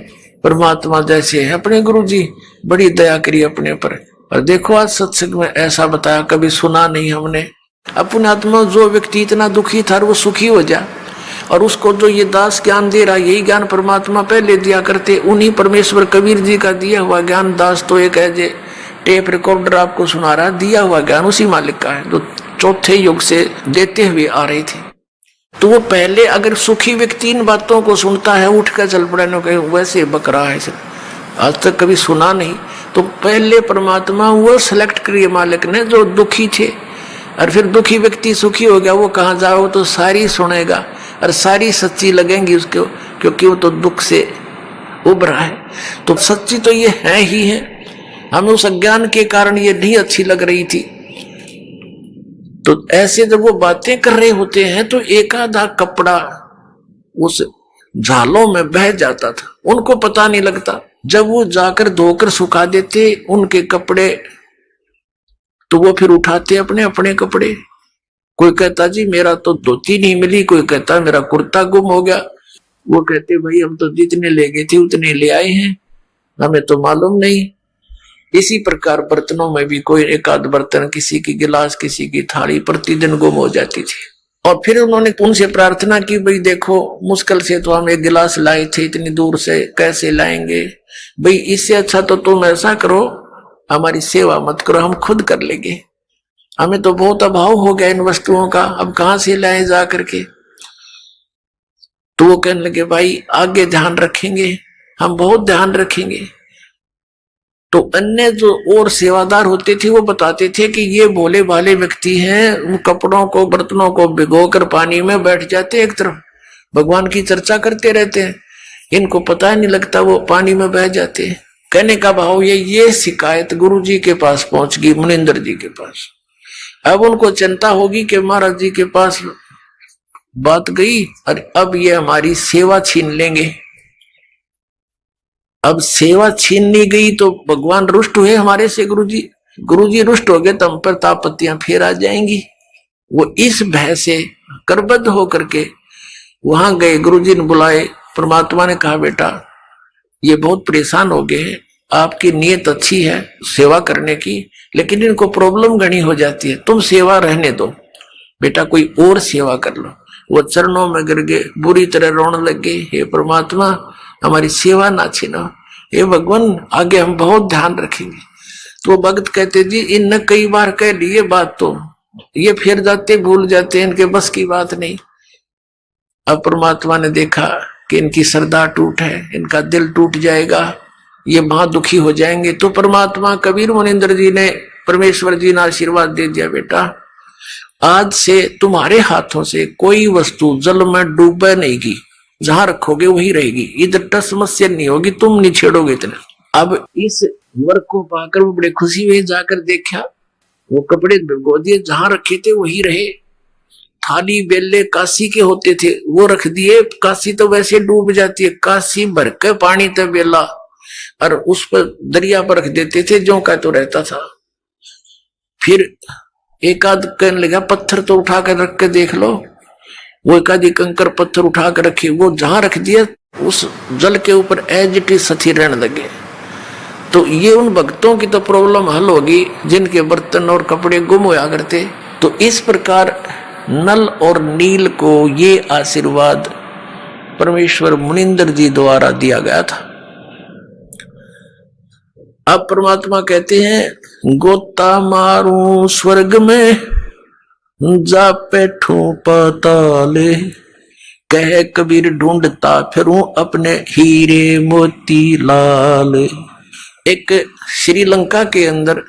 [SPEAKER 1] परमात्मा जैसे है अपने गुरुजी, बड़ी दया करी अपने पर। और देखो आज सत्संग में ऐसा बताया, कभी सुना नहीं हमने। अपने आत्मा जो व्यक्ति इतना दुखी था वो सुखी हो जा, और उसको जो ये दास ज्ञान दे रहा, यही ज्ञान परमात्मा पहले दिया करते। उन्हीं परमेश्वर कबीर जी का दिया हुआ ज्ञान, दास तो एक है जे टेप रिकॉर्डर आपको सुना रहा, दिया हुआ ज्ञान उसी मालिक का है जो चौथे युग से देते हुए आ रहे थे। तो वो पहले अगर सुखी व्यक्ति इन बातों को सुनता है, उठ कर चल पड़ा, वैसे बक रहा है, आज तक कभी सुना नहीं। तो पहले परमात्मा वो सेलेक्ट करिए मालिक ने जो दुखी थे, और फिर दुखी व्यक्ति सुखी हो गया, वो कहाँ जाओ तो सारी सुनेगा और सारी सच्ची लगेंगी उसको, क्योंकि वो तो दुख से उभरा है। तो सच्ची तो ये है ही है, हमें उस अज्ञान के कारण ये नहीं अच्छी लग रही थी। तो ऐसे जब वो बातें कर रहे होते हैं तो एक आधा कपड़ा उस झालों में बह जाता था, उनको पता नहीं लगता। जब वो जाकर धोकर सुखा देते उनके कपड़े, तो वो फिर उठाते अपने अपने कपड़े। कोई कहता जी मेरा तो धोती नहीं मिली, कोई कहता मेरा कुर्ता गुम हो गया। वो कहते भाई हम तो जितने ले गए थे उतने ले आए हैं, हमें तो मालूम नहीं। इसी प्रकार बर्तनों में भी कोई एक आध बर्तन, किसी की गिलास, किसी की थाली प्रतिदिन गुम हो जाती थी। और फिर उन्होंने उनसे प्रार्थना की, भाई देखो मुश्किल से तो हम एक गिलास लाए थे, इतनी दूर से कैसे लाएंगे, भाई इससे अच्छा तो तुम ऐसा करो हमारी सेवा मत करो, हम खुद कर लेंगे, हमें तो बहुत अभाव हो गया इन वस्तुओं का, अब कहां से लाए जा करके। तो वो कहने लगे भाई आगे ध्यान रखेंगे, हम बहुत ध्यान रखेंगे। तो अन्य जो और सेवादार होते थे वो बताते थे कि ये भोले भाले व्यक्ति हैं, उन कपड़ों को बर्तनों को भिगोकर पानी में बैठ जाते, एक तरफ भगवान की चर्चा करते रहते हैं, इनको पता ही नहीं लगता वो पानी में बह जाते हैं। कहने का भाव ये शिकायत गुरु जी के पास पहुंच गई, मुनिंदर जी के पास। अब उनको चिंता होगी कि महाराज जी के पास बात गई और अब ये हमारी सेवा छीन लेंगे। अब सेवा छीननी गई तो भगवान रुष्ट हुए हमारे से, गुरुजी रुष्ट हो गए तो हम पर तापत्तियां फिर आ जाएंगी। वो इस भय से करबद्ध होकर के वहां गए, गुरुजी ने बुलाए। परमात्मा ने कहा बेटा ये बहुत परेशान हो गए हैं, आपकी नीयत अच्छी है सेवा करने की, लेकिन इनको प्रॉब्लम घनी हो जाती है, तुम सेवा रहने दो बेटा, कोई और सेवा कर लो। वो चरणों में गिर गए, बुरी तरह रोने लगे, हे परमात्मा हमारी सेवा ना छीनो, हे भगवान आगे हम बहुत ध्यान रखेंगे। तो भक्त कहते जी इनने कई बार कह ली ये बात, तो ये फिर जाते भूल जाते, इनके बस की बात नहीं। अब परमात्मा ने देखा कि इनकी श्रद्धा टूट है, इनका दिल टूट जाएगा, ये वहां दुखी हो जाएंगे। तो परमात्मा कबीर मुनिंदर जी ने, परमेश्वर जी ने आशीर्वाद दे दिया, बेटा आज से तुम्हारे हाथों से कोई वस्तु जल में डूबे नहीं की, जहां रखोगे वही रहेगी, इधर टस समस्या नहीं होगी, तुम नहीं छेड़ोगे इतना। अब इस वर्क को पाकर वो बड़े खुशी हुए, जाकर देखा वो कपड़े भिगो दिए, जहां रखे थे वही रहे। थाली बेले काशी के होते थे वो रख दिए, काशी तो वैसे डूब जाती है, काशी भर के पानी था बेला, और उस पर दरिया पर रख देते थे, जो का तो रहता था। फिर एक आध कहने लगा पत्थर तो उठा कर रख के देख लो, वो एक आधी कंकर पत्थर उठा कर रखे, वो जहां रख दिया उस जल के ऊपर एज इट इज स्थिर रहने लगे। तो ये उन भक्तों की तो प्रॉब्लम हल होगी जिनके बर्तन और कपड़े गुम होया करते। तो इस प्रकार नल और नील को ये आशीर्वाद परमेश्वर मुनिंदर जी द्वारा दिया गया था। अब परमात्मा कहते हैं गोता मारू स्वर्ग में जा बैठू पाताले, कहे कबीर ढूंढता फिरूं अपने हीरे मोती लाल। एक श्रीलंका के अंदर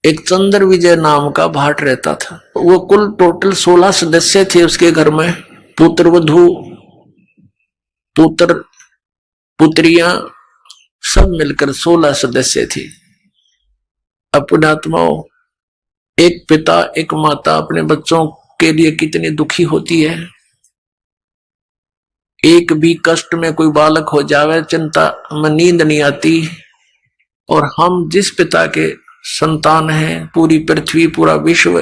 [SPEAKER 1] एक चंद्र विजय नाम का भाट रहता था। वो कुल टोटल 16 सदस्य थे उसके घर में, पुत्र वधू पुत्र पुत्रियां सब मिलकर 16 सदस्य थे। अपने आत्माओं, एक पिता एक माता अपने बच्चों के लिए कितनी दुखी होती है। एक भी कष्ट में कोई बालक हो जावे चिंता में नींद नहीं आती। और हम जिस पिता के संतान हैं, पूरी पृथ्वी पूरा विश्व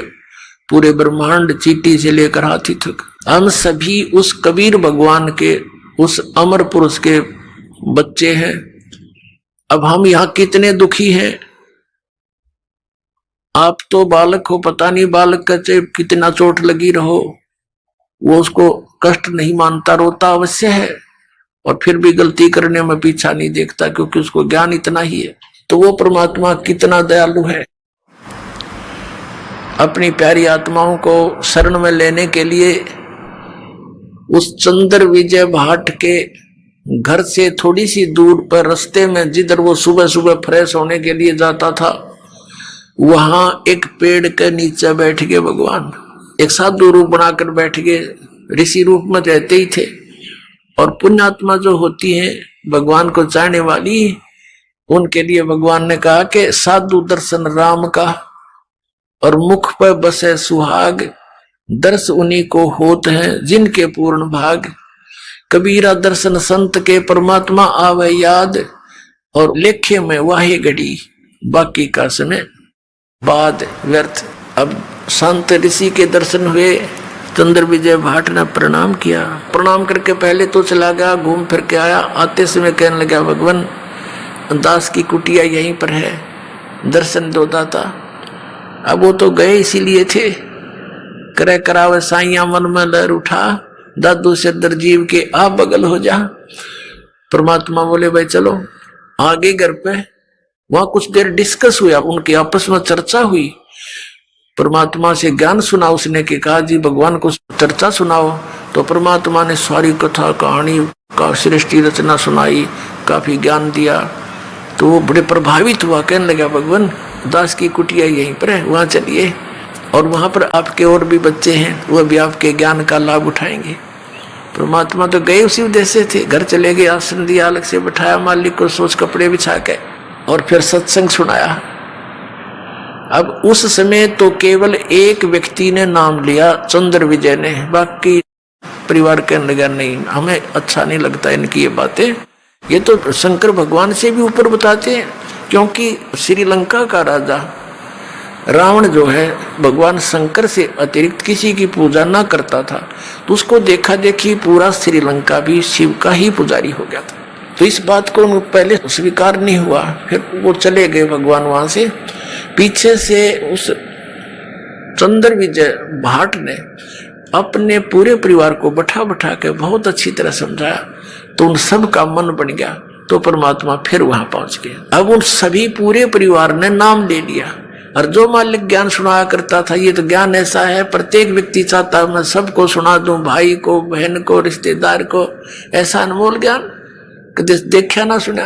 [SPEAKER 1] पूरे ब्रह्मांड चींटी से लेकर हाथी तक, हम सभी उस कबीर भगवान के उस अमर पुरुष के बच्चे हैं। अब हम यहाँ कितने दुखी हैं। आप तो बालक हो, पता नहीं बालक का चाहे कितना चोट लगी रहो, वो उसको कष्ट नहीं मानता, रोता अवश्य है और फिर भी गलती करने में पीछा नहीं देखता, क्योंकि उसको ज्ञान इतना ही है। तो वो परमात्मा कितना दयालु है। अपनी प्यारी आत्माओं को शरण में लेने के लिए उस चंद्र विजय भाट के घर से थोड़ी सी दूर पर रास्ते में, जिधर वो सुबह सुबह फ्रेश होने के लिए जाता था, वहां एक पेड़ के नीचे बैठ गए भगवान। एक साधु रूप बनाकर बैठ गए, ऋषि रूप में रहते ही थे। और पुण्यात्मा जो होती है भगवान को चाहने वाली, उनके लिए भगवान ने कहा कि साधु दर्शन राम का और मुख पर बसे सुहाग, दर्श उन्हीं को होत है जिनके पूर्ण भाग। कबीरा दर्शन संत के परमात्मा आवे याद, और लेखे में वाहे घड़ी बाकी का समय बाद व्यर्थ। अब संत ऋषि के दर्शन हुए, चंद्र विजय भाट ने प्रणाम किया। प्रणाम करके पहले तो चला गया, घूम फिर के आया। आते समय कहने लगा, भगवान दास की कुटिया यहीं पर है, दर्शन दो दाता। अब वो तो गए इसीलिए थे, करे करावे साइया मन में लहर उठा, दादू से दरजीव के आप बगल हो जा। परमात्मा बोले भाई चलो आगे घर पे। वहां कुछ देर डिस्कस हुआ, उनकी आपस में चर्चा हुई। परमात्मा से ज्ञान सुना उसने, कि कहा जी भगवान को चर्चा सुनाओ। तो परमात्मा ने सारी कथा कहानी का सृष्टि रचना सुनाई, काफी ज्ञान दिया। तो वो बड़े प्रभावित हुआ, कहने लगा भगवान दास की कुटिया यहीं पर है, वहां चलिए, और वहां पर आपके और भी बच्चे हैं, वह भी आपके ज्ञान का लाभ उठाएंगे। परमात्मा तो गए उसी उद्देश्य से, घर चले गए, आसन दिया, अलग से बैठाया मालिक को, सोच कपड़े बिछा के, और फिर सत्संग सुनाया। अब उस समय तो केवल एक व्यक्ति ने नाम लिया, चंद्र विजय ने। बाकी परिवार कहने लगा नहीं, हमें अच्छा नहीं लगता इनकी ये बातें, ये तो शंकर भगवान से भी ऊपर बताते हैं। क्योंकि श्रीलंका का राजा रावण जो है, भगवान शंकर से अतिरिक्त किसी की पूजा ना करता था, तो उसको देखा देखी पूरा श्रीलंका भी शिव का ही पुजारी हो गया था। तो इस बात को पहले स्वीकार नहीं हुआ। फिर वो चले गए भगवान वहां से। पीछे से उस चंद्र विजय भाट ने अपने पूरे परिवार को बैठा बैठा के बहुत अच्छी तरह समझाया, तो उन सब का मन बन गया। तो परमात्मा फिर वहां पहुंच गए। अब उन सभी पूरे परिवार ने नाम ले लिया। और जो मालिक ज्ञान सुनाया करता था, ये तो ज्ञान ऐसा है, प्रत्येक व्यक्ति चाहता है मैं सबको सुना दूं, भाई को, बहन को, रिश्तेदार को, ऐसा अनमोल ज्ञान कभी देखा ना सुना।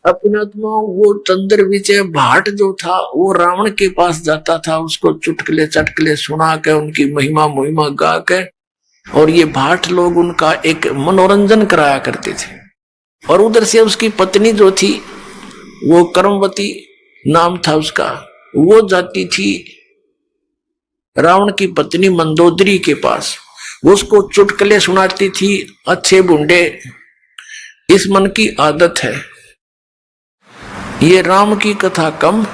[SPEAKER 1] अपना वो चंद्र विजय भाट जो था, वो रावण के पास जाता था, उसको चुटकले चटकले सुना के, उनकी महिमा मुहिमा गा के, और ये भाट लोग उनका एक मनोरंजन कराया करते थे। और उधर से उसकी पत्नी जो थी, वो कर्मवती नाम था उसका, वो जाती थी रावण की पत्नी मंदोदरी के पास, वो उसको चुटकले सुनाती थी, अच्छे बुंडे। इस मन की आदत है, ये राम की कथा कम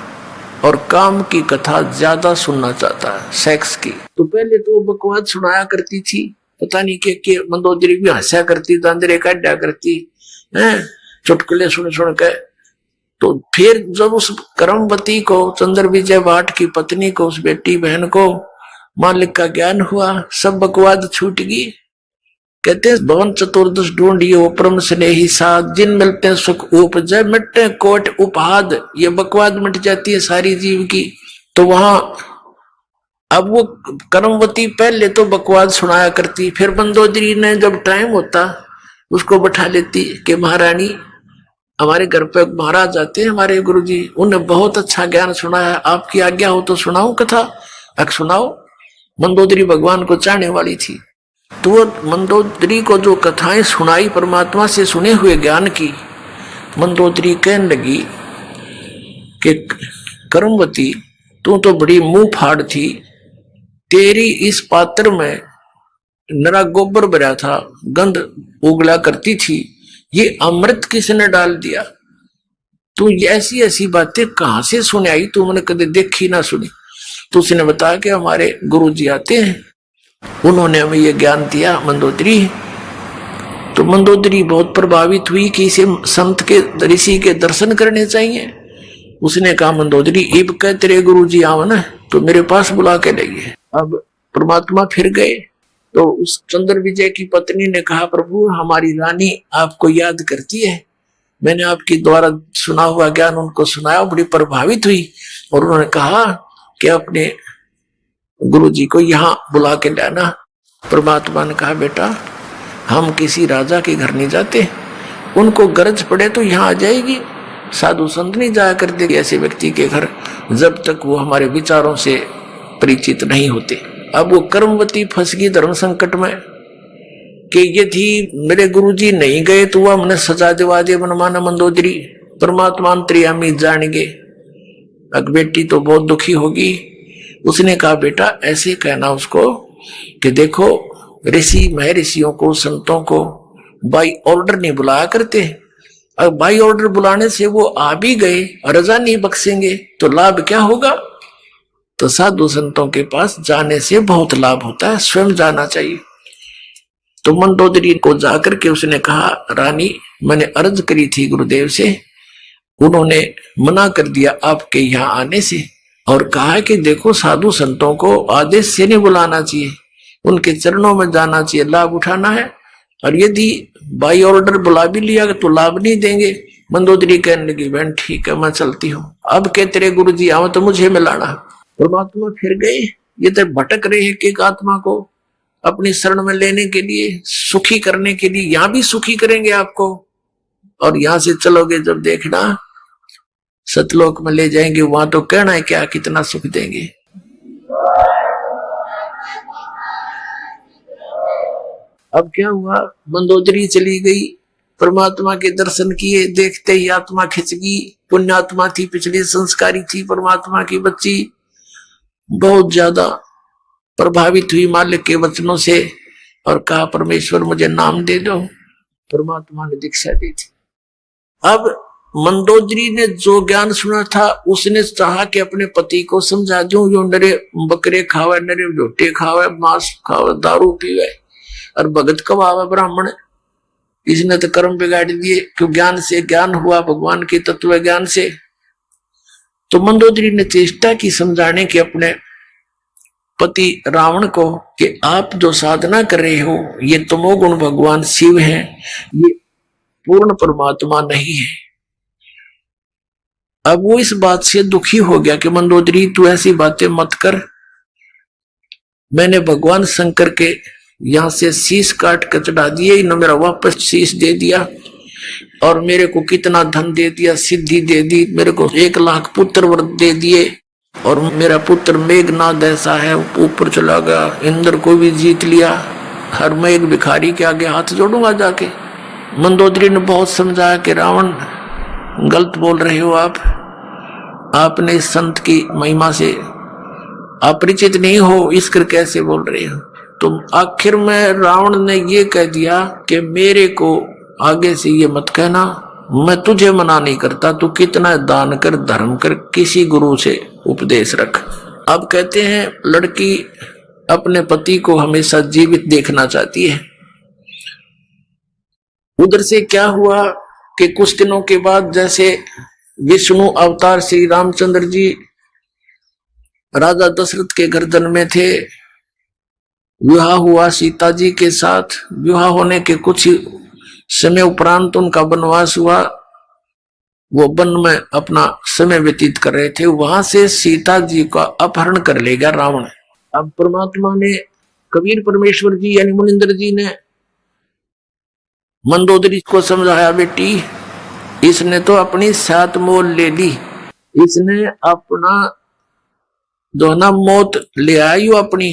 [SPEAKER 1] और काम की कथा ज्यादा सुनना चाहता है, सेक्स की। तो पहले तो बकवास सुनाया करती थी, पता नहीं के मंदोदरी भी हंसा करती, दांदरे काटा करती है, चुटकुले सुन सुन के। तो फिर जब उस कर्मवती को, चंद्र विजय भाट की पत्नी को, उस बेटी बहन को मालिक का ज्ञान हुआ, सब बकवाद छूट गई। कहते हैं भवन चतुर्दश ढूंढियो परम स्नेही साध, जिन मिलते सुख उपजय मिटते कोट उपहाद। ये बकवाद मिट जाती है सारी जीव की। तो वहां अब वो कर्मवती पहले तो बकवास सुनाया करती, फिर मंदोदरी ने जब टाइम होता उसको बैठा लेती कि महारानी हमारे घर पे महाराज आते हैं हमारे गुरुजी, उन्हें बहुत अच्छा ज्ञान सुनाया, आपकी आज्ञा हो तो सुनाऊं कथा। अब सुनाओ। मंदोदरी भगवान को चाहने वाली थी, तो वो मंदोदरी को जो कथाएं सुनाई परमात्मा से सुने हुए ज्ञान की, मंदोदरी कहने लगी कि कर्मवती तू तो बड़ी मुंह फाड़ थी, तेरी इस पात्र में नरा गोबर भरा था, गंध उगला करती थी, ये अमृत किसने डाल दिया? तू ऐसी ऐसी बातें कहां से सुने आई, तू मैंने कभी देखी ना सुनी। तो उसने बताया कि हमारे गुरुजी आते हैं, उन्होंने हमें ये ज्ञान दिया मंदोदरी। तो मंदोदरी बहुत प्रभावित हुई कि इसे संत के ऋषि के दर्शन करने चाहिए। उसने कहा मंदोदरी इब कह तेरे गुरुजी आओ ना तो मेरे पास बुला के लाइए। अब परमात्मा फिर गए तो उस चंद्र विजय की पत्नी ने कहा प्रभु हमारी रानी आपको याद करती है, मैंने आपके द्वारा सुना हुआ ज्ञान उनको सुनाया, बड़ी प्रभावित हुई और उन्होंने कहा कि अपने गुरुजी को यहाँ बुला के लाना। परमात्मा ने कहा बेटा हम किसी राजा के घर नहीं जाते, उनको गरज पड़े तो यहाँ आ जाएगी, साधु संत नहीं जाया करते ऐसे व्यक्ति के घर जब तक वो हमारे विचारों से परिचित नहीं होते। अब वो कर्मवती फंस गई धर्म संकट में कि यदि मेरे गुरुजी नहीं गए तो वह हमने सजा दिवा दे मनमाना मंदोदरी। परमात्मा अंतर्यामी जान गए। अब बेटी तो बहुत दुखी होगी। उसने कहा बेटा ऐसे कहना उसको कि देखो ऋषि महर्षियों को संतों को बाई ऑर्डर नहीं बुलाया करते, अब बाई ऑर्डर बुलाने से वो आ भी गए रजा नहीं बख्शेंगे तो लाभ क्या होगा? तो साधु संतों के पास जाने से बहुत लाभ होता है, स्वयं जाना चाहिए। तो मंदोदरी को जाकर के उसने कहा रानी मैंने अर्ज करी थी गुरुदेव से, उन्होंने मना कर दिया आपके यहाँ आने से और कहा कि देखो साधु संतों को आदेश से नहीं बुलाना चाहिए, उनके चरणों में जाना चाहिए, लाभ उठाना है, और यदि बाई ऑर्डर बुला भी लिया तो लाभ नहीं देंगे। मंदोदरी कहने लगी बहन ठीक है मैं चलती हूँ, अब के तेरे गुरुजी आओ तो मुझे मिलाना। परमात्मा फिर गए। ये तो भटक रहे हैं कि एक आत्मा को अपनी शरण में लेने के लिए, सुखी करने के लिए, यहां भी सुखी करेंगे आपको और यहां से चलोगे जब देखना सतलोक में ले जाएंगे, वहां तो कहना है क्या कितना सुख देंगे। अब क्या हुआ मंदोदरी चली गई, परमात्मा के दर्शन किए, देखते ही आत्मा खिंच गई। पुण्यात्मा थी, पिछली संस्कारी थी, परमात्मा की बच्ची, बहुत ज्यादा प्रभावित हुई मालिक के वचनों से और कहा परमेश्वर मुझे नाम दे दो। परमात्मा ने दीक्षा दी थी। अब मंदोदरी ने जो ज्ञान सुना था उसने चाहा कि अपने पति को समझा दूं, जो नरे बकरे खावे, नरे झोटे खावे, मांस खावे, दारू पीवे और भगत कवावे ब्राह्मण, इसने तो कर्म बिगाड़ दिए। क्यों? ज्ञान से ज्ञान हुआ, भगवान के तत्व ज्ञान से। तो मंदोदरी ने चेष्टा की समझाने की अपने पति रावण को कि आप जो साधना कर रहे हो ये तमोगुण भगवान शिव हैं, ये पूर्ण परमात्मा नहीं है। अब वो इस बात से दुखी हो गया कि मंदोदरी तू ऐसी बातें मत कर, मैंने भगवान शंकर के यहां से शीश काट कर चढ़ा दिए, इन्होंने मेरा वापस शीश दे दिया और मेरे को कितना धन दे दिया, सिद्धि दे दी, मेरे को 1 लाख पुत्र व्रत दे दिए और मेरा पुत्र मेघनाद ऐसा है ऊपर चला गया, इंद्र को भी जीत लिया, हर मैं एक भिखारी के आगे हाथ जोड़ूंगा जाके। मंदोदरी ने बहुत समझाया कि रावण गलत बोल रहे हो आपने इस संत की महिमा से अपरिचित नहीं हो, इस कर कैसे बोल रहे हो। तो आखिर में रावण ने ये कह दिया कि मेरे को आगे से ये मत कहना, मैं तुझे मना नहीं करता, तू कितना दान कर, धर्म कर, किसी गुरु से उपदेश रख। अब कहते हैं लड़की अपने पति को हमेशा जीवित देखना चाहती है। उधर से क्या हुआ कि कुछ दिनों के बाद जैसे विष्णु अवतार श्री रामचंद्र जी राजा दशरथ के गर्दन में थे, विवाह हुआ सीता जी के साथ। विवाह होने के कुछ समय उपरांत उनका वनवास हुआ, वो वन में अपना समय व्यतीत कर रहे थे, वहां से सीता जी का अपहरण कर ले गया रावण। अब परमात्मा ने, कबीर परमेश्वर जी यानी मुनिंदर जी ने मंदोदरी को समझाया, बेटी इसने तो अपनी सात मोल ले ली, इसने अपना जो ना मौत ले आई वो अपनी,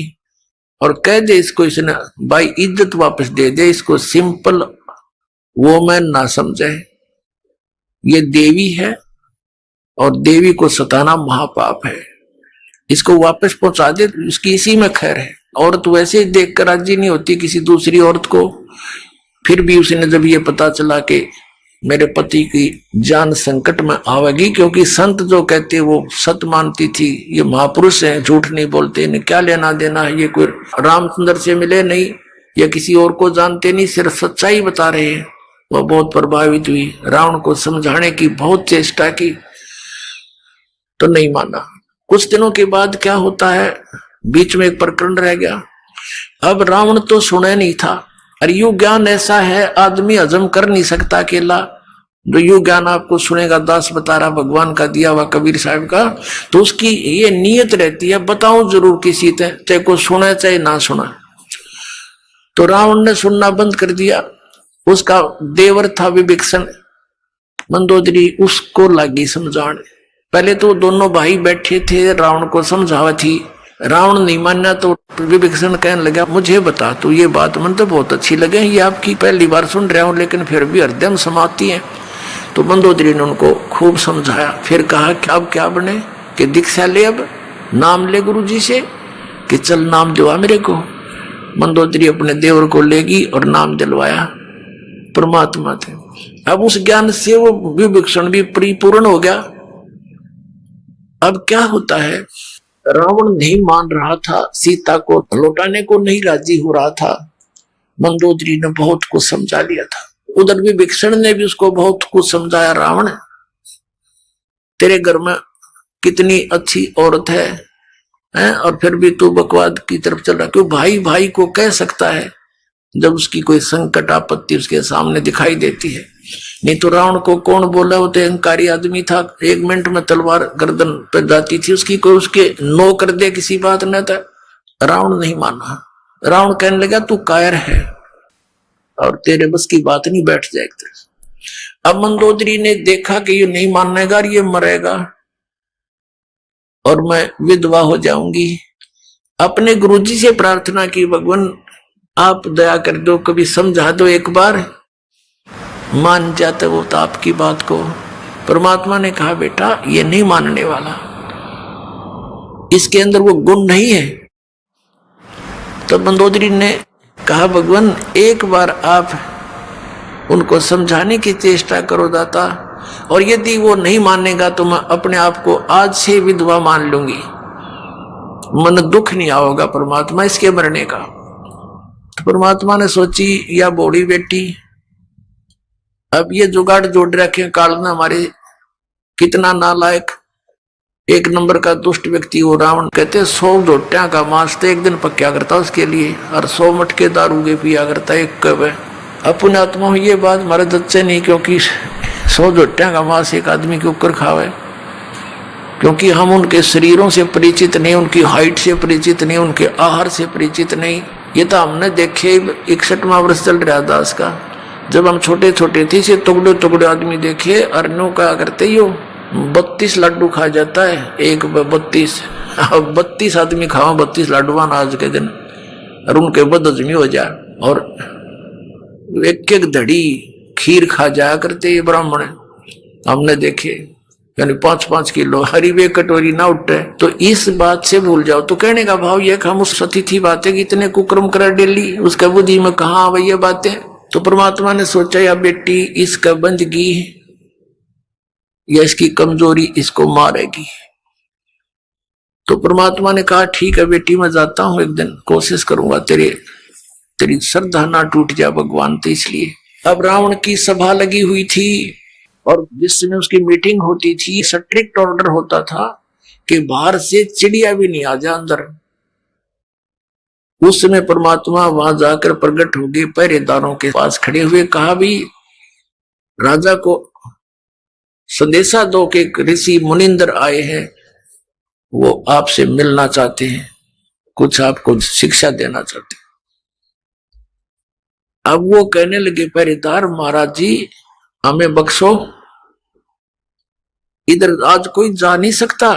[SPEAKER 1] और कह दे इसको, इसने भाई इज्जत वापस दे दे इसको, सिंपल वो मैं ना समझे, ये देवी है और देवी को सताना महापाप है, इसको वापस पहुंचा दे, इसकी इसी में खैर है। औरत वैसे ही देख कर राजी नहीं होती किसी दूसरी औरत को। फिर भी उसने जब ये पता चला कि मेरे पति की जान संकट में आवेगी, क्योंकि संत जो कहते वो सत मानती थी, ये महापुरुष हैं, झूठ नहीं बोलते, इन्हें क्या लेना देना है, ये कोई रामचंद्र से मिले नहीं या किसी और को जानते नहीं, सिर्फ सच्चाई बता रहे हैं। वह बहुत प्रभावित हुई, रावण को समझाने की बहुत चेष्टा की तो नहीं माना। कुछ दिनों के बाद क्या होता है, बीच में एक प्रकरण रह गया। अब रावण तो सुने नहीं था, और यू ज्ञान ऐसा है आदमी हजम कर नहीं सकता अकेला। जो यू ज्ञान आपको सुनेगा, दास बता रहा, भगवान का दिया हुआ कबीर साहब का, तो उसकी ये नीयत रहती है बताऊं जरूर किसी से, चाहे को सुने चाहे ना सुना। तो रावण ने सुनना बंद कर दिया। उसका देवर था विभीषण, मंदोदरी उसको लगी समझाने। पहले तो दोनों भाई बैठे थे, रावण को समझावा थी, रावण नहीं माना तो विभीषण कहने लगा, मुझे बता तू ये बात, मन तो बहुत अच्छी लगे, ये आपकी पहली बार सुन रहा हूं, लेकिन फिर भी हृदय में समाती है। तो मंदोदरी ने उनको खूब समझाया। फिर कहा कि अब क्या बने, कि दीक्षा ले, अब नाम ले गुरु जी से, कि चल नाम दिलवा मेरे को। मंदोदरी अपने देवर को लेगी और नाम दिलवाया परमात्मा थे। अब उस ज्ञान से वो विभीषण भी परिपूर्ण हो गया। अब क्या होता है, रावण नहीं मान रहा था, सीता को लौटाने को नहीं राजी हो रहा था। मंदोदरी ने बहुत कुछ समझा लिया था, उधर विभीषण ने भी उसको बहुत कुछ समझाया, रावण तेरे घर में कितनी अच्छी औरत है, और फिर भी तू बकवाद की तरफ चल रहा, क्यों भाई भाई को कह सकता है जब उसकी कोई संकट आपत्ति उसके सामने दिखाई देती है। नहीं तो रावण को कौन बोला, वो तो अहंकारी आदमी था, एक मिनट में तलवार गर्दन पर जाती थी उसकी, कोई उसके नो कर दे किसी बात न था। रावण नहीं माना, रावण कहने लगा तू कायर है और तेरे बस की बात नहीं बैठ जाएगी। अब मंदोदरी ने देखा कि ये नहीं मानेगा, ये मरेगा और मैं विधवा हो जाऊंगी। अपने गुरुजी से प्रार्थना की, भगवान आप दया कर दो, कभी समझा दो, एक बार मान जाते वो तो आपकी बात को। परमात्मा ने कहा बेटा ये नहीं मानने वाला, इसके अंदर वो गुण नहीं है। तो मंदोदरी ने कहा भगवान एक बार आप उनको समझाने की चेष्टा करो दाता, और यदि वो नहीं मानेगा तो मैं अपने आप को आज से विधवा मान लूंगी, मन दुख नहीं आओगा परमात्मा इसके मरने का। तो परमात्मा ने सोची या बूढ़ी बेटी, अब ये जुगाड़ जोड़ रखे काल ने हमारे, कितना नालायक एक नंबर का दुष्ट व्यक्ति हो रावण। कहते 100 झोटिया का मांस तो एक दिन पक्या करता उसके लिए, और 100 मटके दारू के पिया करता एक कब। अपने आत्मा ये बात हमारे दच्चे नहीं, क्योंकि 100 झोटिया का मांस एक आदमी के ऊपर खावे, क्योंकि हम उनके शरीरों से परिचित नहीं, उनकी हाइट से परिचित नहीं, उनके आहार से परिचित नहीं। ये तो हमने देखे 61वां वर्ष चल रहा दास का, जब हम छोटे छोटे थे से टुकड़े टुकड़े आदमी देखे, अरनों का करते ही 32 लड्डू खा जाता है, एक 32 आदमी खाओ 32 लड्डुआन आज के दिन, और उनके बद हजमी हो जाए, और एक एक धड़ी खीर खा जाया करते ये ब्राह्मण हमने देखे, यानी 5-5 किलो हरी वे कटोरी ना उठे। तो इस बात से भूल जाओ। तो कहने का भाव यह हम उस सती थी बातें कितने कुक्रम कर डेली, उसका बुद्धि में कहाँ आ ये बातें। तो परमात्मा ने सोचा या बेटी इसका बंदगी या इसकी कमजोरी इसको मारेगी। तो परमात्मा ने कहा ठीक है बेटी मैं जाता हूं, एक दिन कोशिश करूंगा तेरी श्रद्धा ना टूट जाए भगवान। तो इसलिए अब रावण की सभा लगी हुई थी, और जिस समय उसकी मीटिंग होती थी स्ट्रिक्ट ऑर्डर होता था कि बाहर से चिड़िया भी नहीं आ जाए अंदर। उस समय परमात्मा वहां जाकर प्रकट हो गए, पहरेदारों के पास खड़े हुए, कहा भी राजा को संदेशा दो कि ऋषि मुनिंदर आए हैं, वो आपसे मिलना चाहते हैं। कुछ आपको शिक्षा देना चाहते। अब वो कहने लगे पहरेदार महाराज जी हमें बख्शो, इधर आज कोई जा नहीं सकता,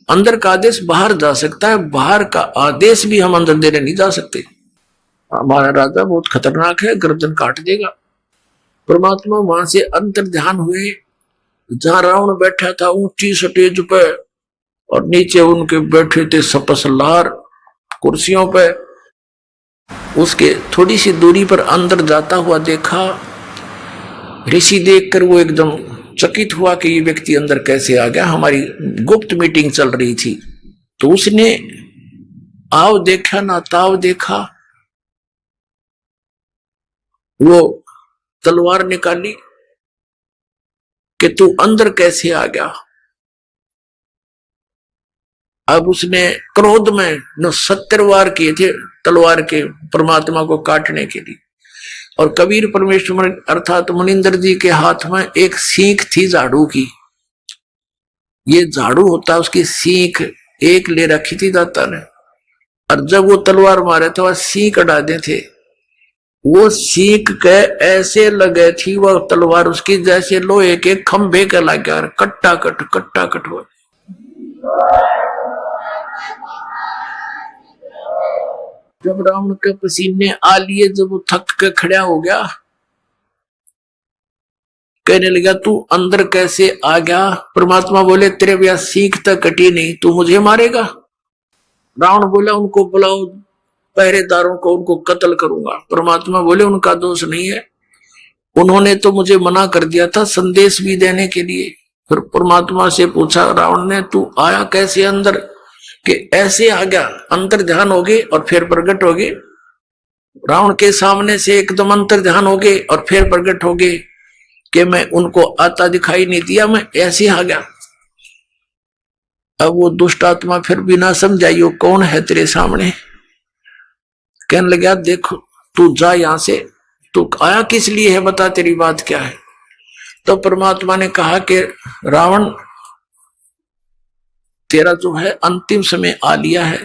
[SPEAKER 1] अंदर का आदेश बाहर जा सकता है, बाहर का आदेश भी हम अंदर देने नहीं जा सकते। हमारा राजा बहुत खतरनाक है, गर्दन काट देगा। परमात्मा वहां से अंतर ध्यान हुए, जहां रावण बैठा था ऊंची स्टेज पे और नीचे उनके बैठे थे सपसलार कुर्सियों पे, उसके थोड़ी सी दूरी पर अंदर जाता हुआ देखा। ऋषि देखकर वो एकदम चकित हुआ कि ये व्यक्ति अंदर कैसे आ गया। हमारी गुप्त मीटिंग चल रही थी, तो उसने आव देखा ना ताव देखा, वो तलवार निकाली कि तू अंदर कैसे आ गया। अब उसने क्रोध में न 70 वार किए थे तलवार के परमात्मा को काटने के लिए। और कबीर परमेश्वर अर्थात मुनिंदर जी के हाथ में एक सीख थी झाड़ू की। ये झाड़ू होता, उसकी सीख एक ले रखी थी दाता ने, और जब वो तलवार मारे तो वह सीख अड़ादे थे। वो सीख के ऐसे लगे थी वह तलवार उसकी जैसे लोहे के खंभे के लग गया, कट्टा कट हो। जब रावण के पसीने आ लिए, जब वो थक के खड़ा हो गया, कहने लगा तू अंदर कैसे आ गया। परमात्मा बोले तेरे भैया सीख तक कटी नहीं, तू मुझे मारेगा। रावण बोला उनको बुलाओ पहरेदारों को, उनको कत्ल करूंगा। परमात्मा बोले उनका दोष नहीं है, उन्होंने तो मुझे मना कर दिया था संदेश भी देने के लिए। फिर परमात्मा से पूछा रावण ने तू आया कैसे अंदर, कि ऐसे आ गया, अंतर ध्यान हो गए और फिर प्रकट हो गए। रावण के सामने से एकदम अंतर ध्यान हो गए और फिर प्रकट हो गए कि मैं उनको आता दिखाई नहीं दिया, मैं ऐसे आ गया। अब वो दुष्ट आत्मा फिर बिना समझाइयो कौन है तेरे सामने, कहने लगा देखो तू जा यहां से, तू आया किस लिए है, बता तेरी बात क्या है। तो परमात्मा ने कहा कि रावण तेरा जो है अंतिम समय आ लिया है,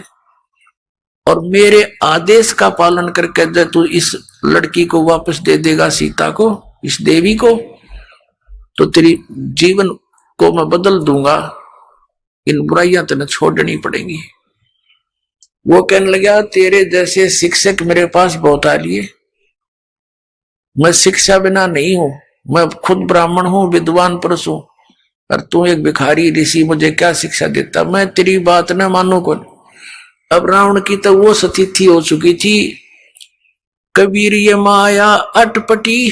[SPEAKER 1] और मेरे आदेश का पालन करके जब तू इस लड़की को वापस दे देगा, सीता को, इस देवी को, तो तेरी जीवन को मैं बदल दूंगा, इन बुराइयां तेने छोड़नी पड़ेंगी। वो कहने लगा तेरे जैसे शिक्षक मेरे पास बहुत आ लिए, मैं शिक्षा बिना नहीं हूं, मैं खुद ब्राह्मण हूं, विद्वान पुरुष हूं, और तू एक भिखारी ऋषि, मुझे क्या शिक्षा देता, मैं तेरी बात न मानू कौन। अब रावण की तो वो स्थिति हो चुकी थी, कबीर ये माया अटपटी,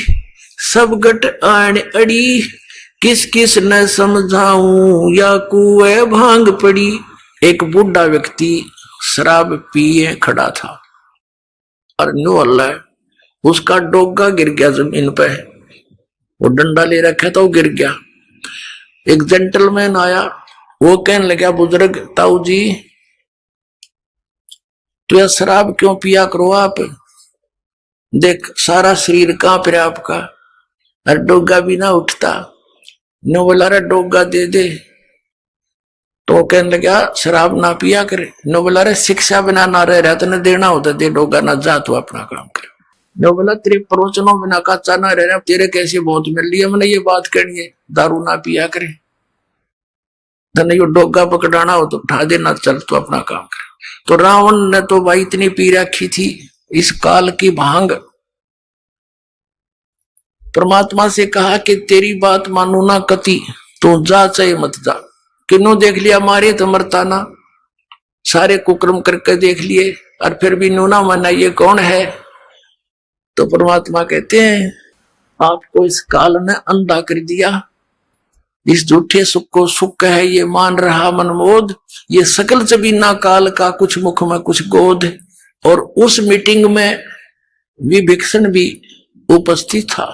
[SPEAKER 1] सब गट आण अड़ी, किस किस न समझाऊं या कुएं भांग पड़ी। एक बूढ़ा व्यक्ति शराब पिए खड़ा था और नो अल्लाह उसका डोगा गिर गया जमीन पे, वो डंडा ले रखा था, वो गिर गया। एक जेंटलमैन आया, वो कहने लगा बुजुर्ग ताऊ जी तो यह शराब क्यों पिया करो आप, देख सारा शरीर कांप रहा आपका, और डोगा भी ना उठता। नो बोला रे डोगा दे दे, तो कहने लगा शराब ना पिया करे। नो बोला रे शिक्षा बिना ना रह रहा तो न देना होता, दे डोगा ना जा तू अपना काम कर। नो बोला तेरे प्रवचनों बिना कच्चा ना रह रहा, तेरे कैसे बहुत मिल रही है, मैंने ये बात कहनी है, दारू ना पिया करे, नहीं डोगा पकड़ाना हो तो उठा देना, चल तू अपना काम कर। तो रावण ने तो भाई इतनी पी रखी थी इस काल की भांग। परमात्मा से कहा कि तेरी बात मानू ना कति, तू जा चाहे मत जा। किन्नो देख लिया मारे तो मरता ना, सारे कुकर्म करके देख लिए और फिर भी नूना माना, ये कौन है। तो परमात्मा कहते हैं आपको इस काल ने अंधा कर दिया, इस झूठे सुख को सुख है ये मान रहा मनमोद, ये सकल जबीना काल का कुछ मुख में कुछ गोद। और उस मीटिंग में विभीषण भी उपस्थित था।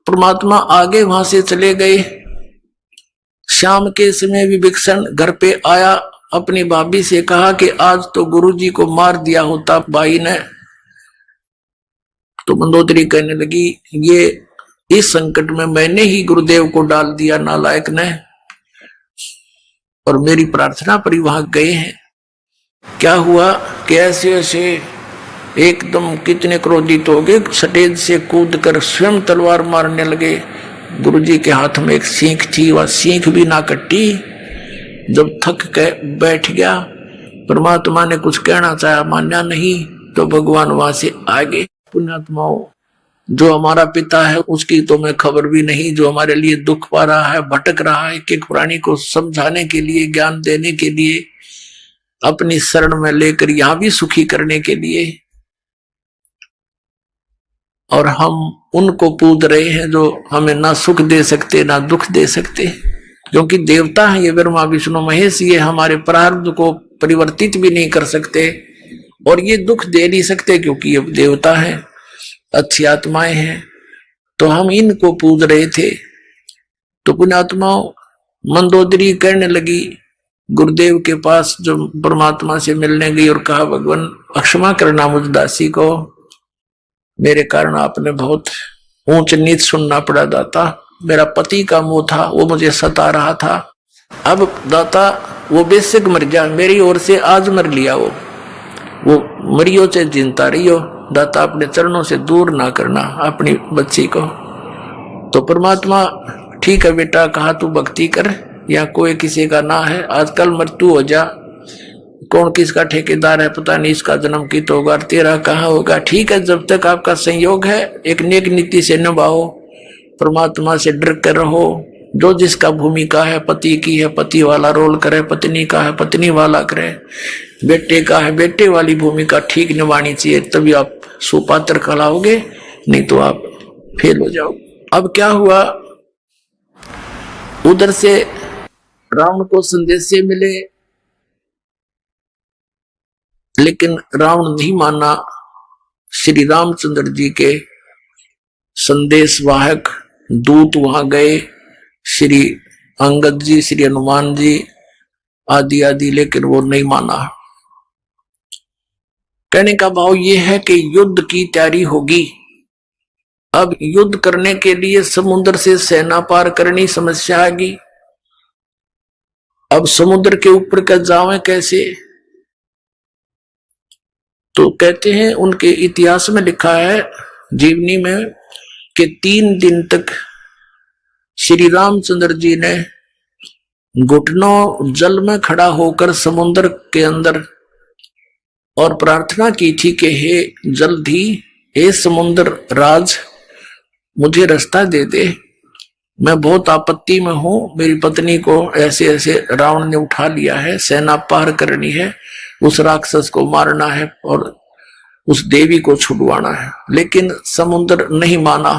[SPEAKER 1] परमात्मा आगे वहां से चले गए। शाम के समय विभीषण घर पे आया, अपनी भाभी से कहा कि आज तो गुरुजी को मार दिया होता भाई ने। तो मंदोदरी कहने लगी ये इस संकट में मैंने ही गुरुदेव को डाल दिया नालायक ने, और मेरी प्रार्थना पर ही वहां गए हैं। क्या हुआ कि ऐसे ऐसे एकदम कितने क्रोधित हो गए, स्टेज से कूद कर स्वयं तलवार मारने लगे। गुरुजी के हाथ में एक सीख थी, वह सीख भी ना कटी। जब थक के बैठ गया, परमात्मा ने कुछ कहना चाहा, मान्या नहीं, तो भगवान वहां से आ गए। पुण्यात्माओं, जो हमारा पिता है उसकी तो मैं खबर भी नहीं, जो हमारे लिए दुख पा रहा है, भटक रहा है, कि प्राणी को समझाने के लिए, ज्ञान देने के लिए, अपनी शरण में लेकर यहां भी सुखी करने के लिए, और हम उनको पूज रहे हैं जो हमें ना सुख दे सकते ना दुख दे सकते, क्योंकि देवता है ये ब्रह्मा विष्णु महेश, ये हमारे प्रारब्ध को परिवर्तित भी नहीं कर सकते और ये दुख दे नहीं सकते, क्योंकि ये देवता है, अच्छी आत्माएं हैं। तो हम इनको पूज रहे थे। तो पुण्यात्माओं, मंदोदरी कहने लगी गुरुदेव के पास, जो परमात्मा से मिलने गई, और कहा, भगवान क्षमा करना मुझ दासी को, मेरे कारण आपने बहुत ऊंच नीच सुनना पड़ा दाता। मेरा पति का मुंह था, वो मुझे सता रहा था। अब दाता वो बेशक मर जा, मेरी ओर से आज मर लिया, वो मरियो से जिंदा रहियो, दाता अपने चरणों से दूर ना करना अपनी बच्ची को। तो परमात्मा, ठीक है बेटा, कहा तू भक्ति कर, या कोई किसी का ना है, आजकल मृत्यु हो जा, कौन किसका ठेकेदार है पता नहीं, इसका जन्म की तो होगा, तेरा कहाँ होगा। ठीक है, जब तक आपका संयोग है एक नेक नीति से निभाओ, परमात्मा से डर कर रहो। जो जिसका भूमिका है, पति की है पति वाला रोल करे, पत्नी का है पत्नी वाला करे, बेटे का है बेटे वाली भूमिका ठीक निभानी चाहिए, तभी आप सुपात्र कहलाओगे, नहीं तो आप फेल हो जाओ। अब क्या हुआ, उधर से रावण को संदेश मिले, लेकिन रावण नहीं माना। श्री रामचंद्र जी के संदेश वाहक दूत वहां गए, श्री अंगद जी, श्री हनुमान जी आदि आदि, लेकिन वो नहीं माना। कहने का भाव ये है कि युद्ध की तैयारी होगी। अब युद्ध करने के लिए समुद्र से सेना पार करनी समस्या आएगी। अब समुद्र के ऊपर का जावे कैसे, तो कहते हैं उनके इतिहास में लिखा है जीवनी में कि 3 दिन तक श्री रामचंद्र जी ने घुटनों जल में खड़ा होकर समुद्र के अंदर और प्रार्थना की थी कि हे जल्दी, हे समुद्र राज, मुझे रास्ता दे दे, मैं बहुत आपत्ति में हूं, मेरी पत्नी को ऐसे ऐसे रावण ने उठा लिया है, सेना पार करनी है, उस राक्षस को मारना है और उस देवी को छुड़वाना है। लेकिन समुद्र नहीं माना।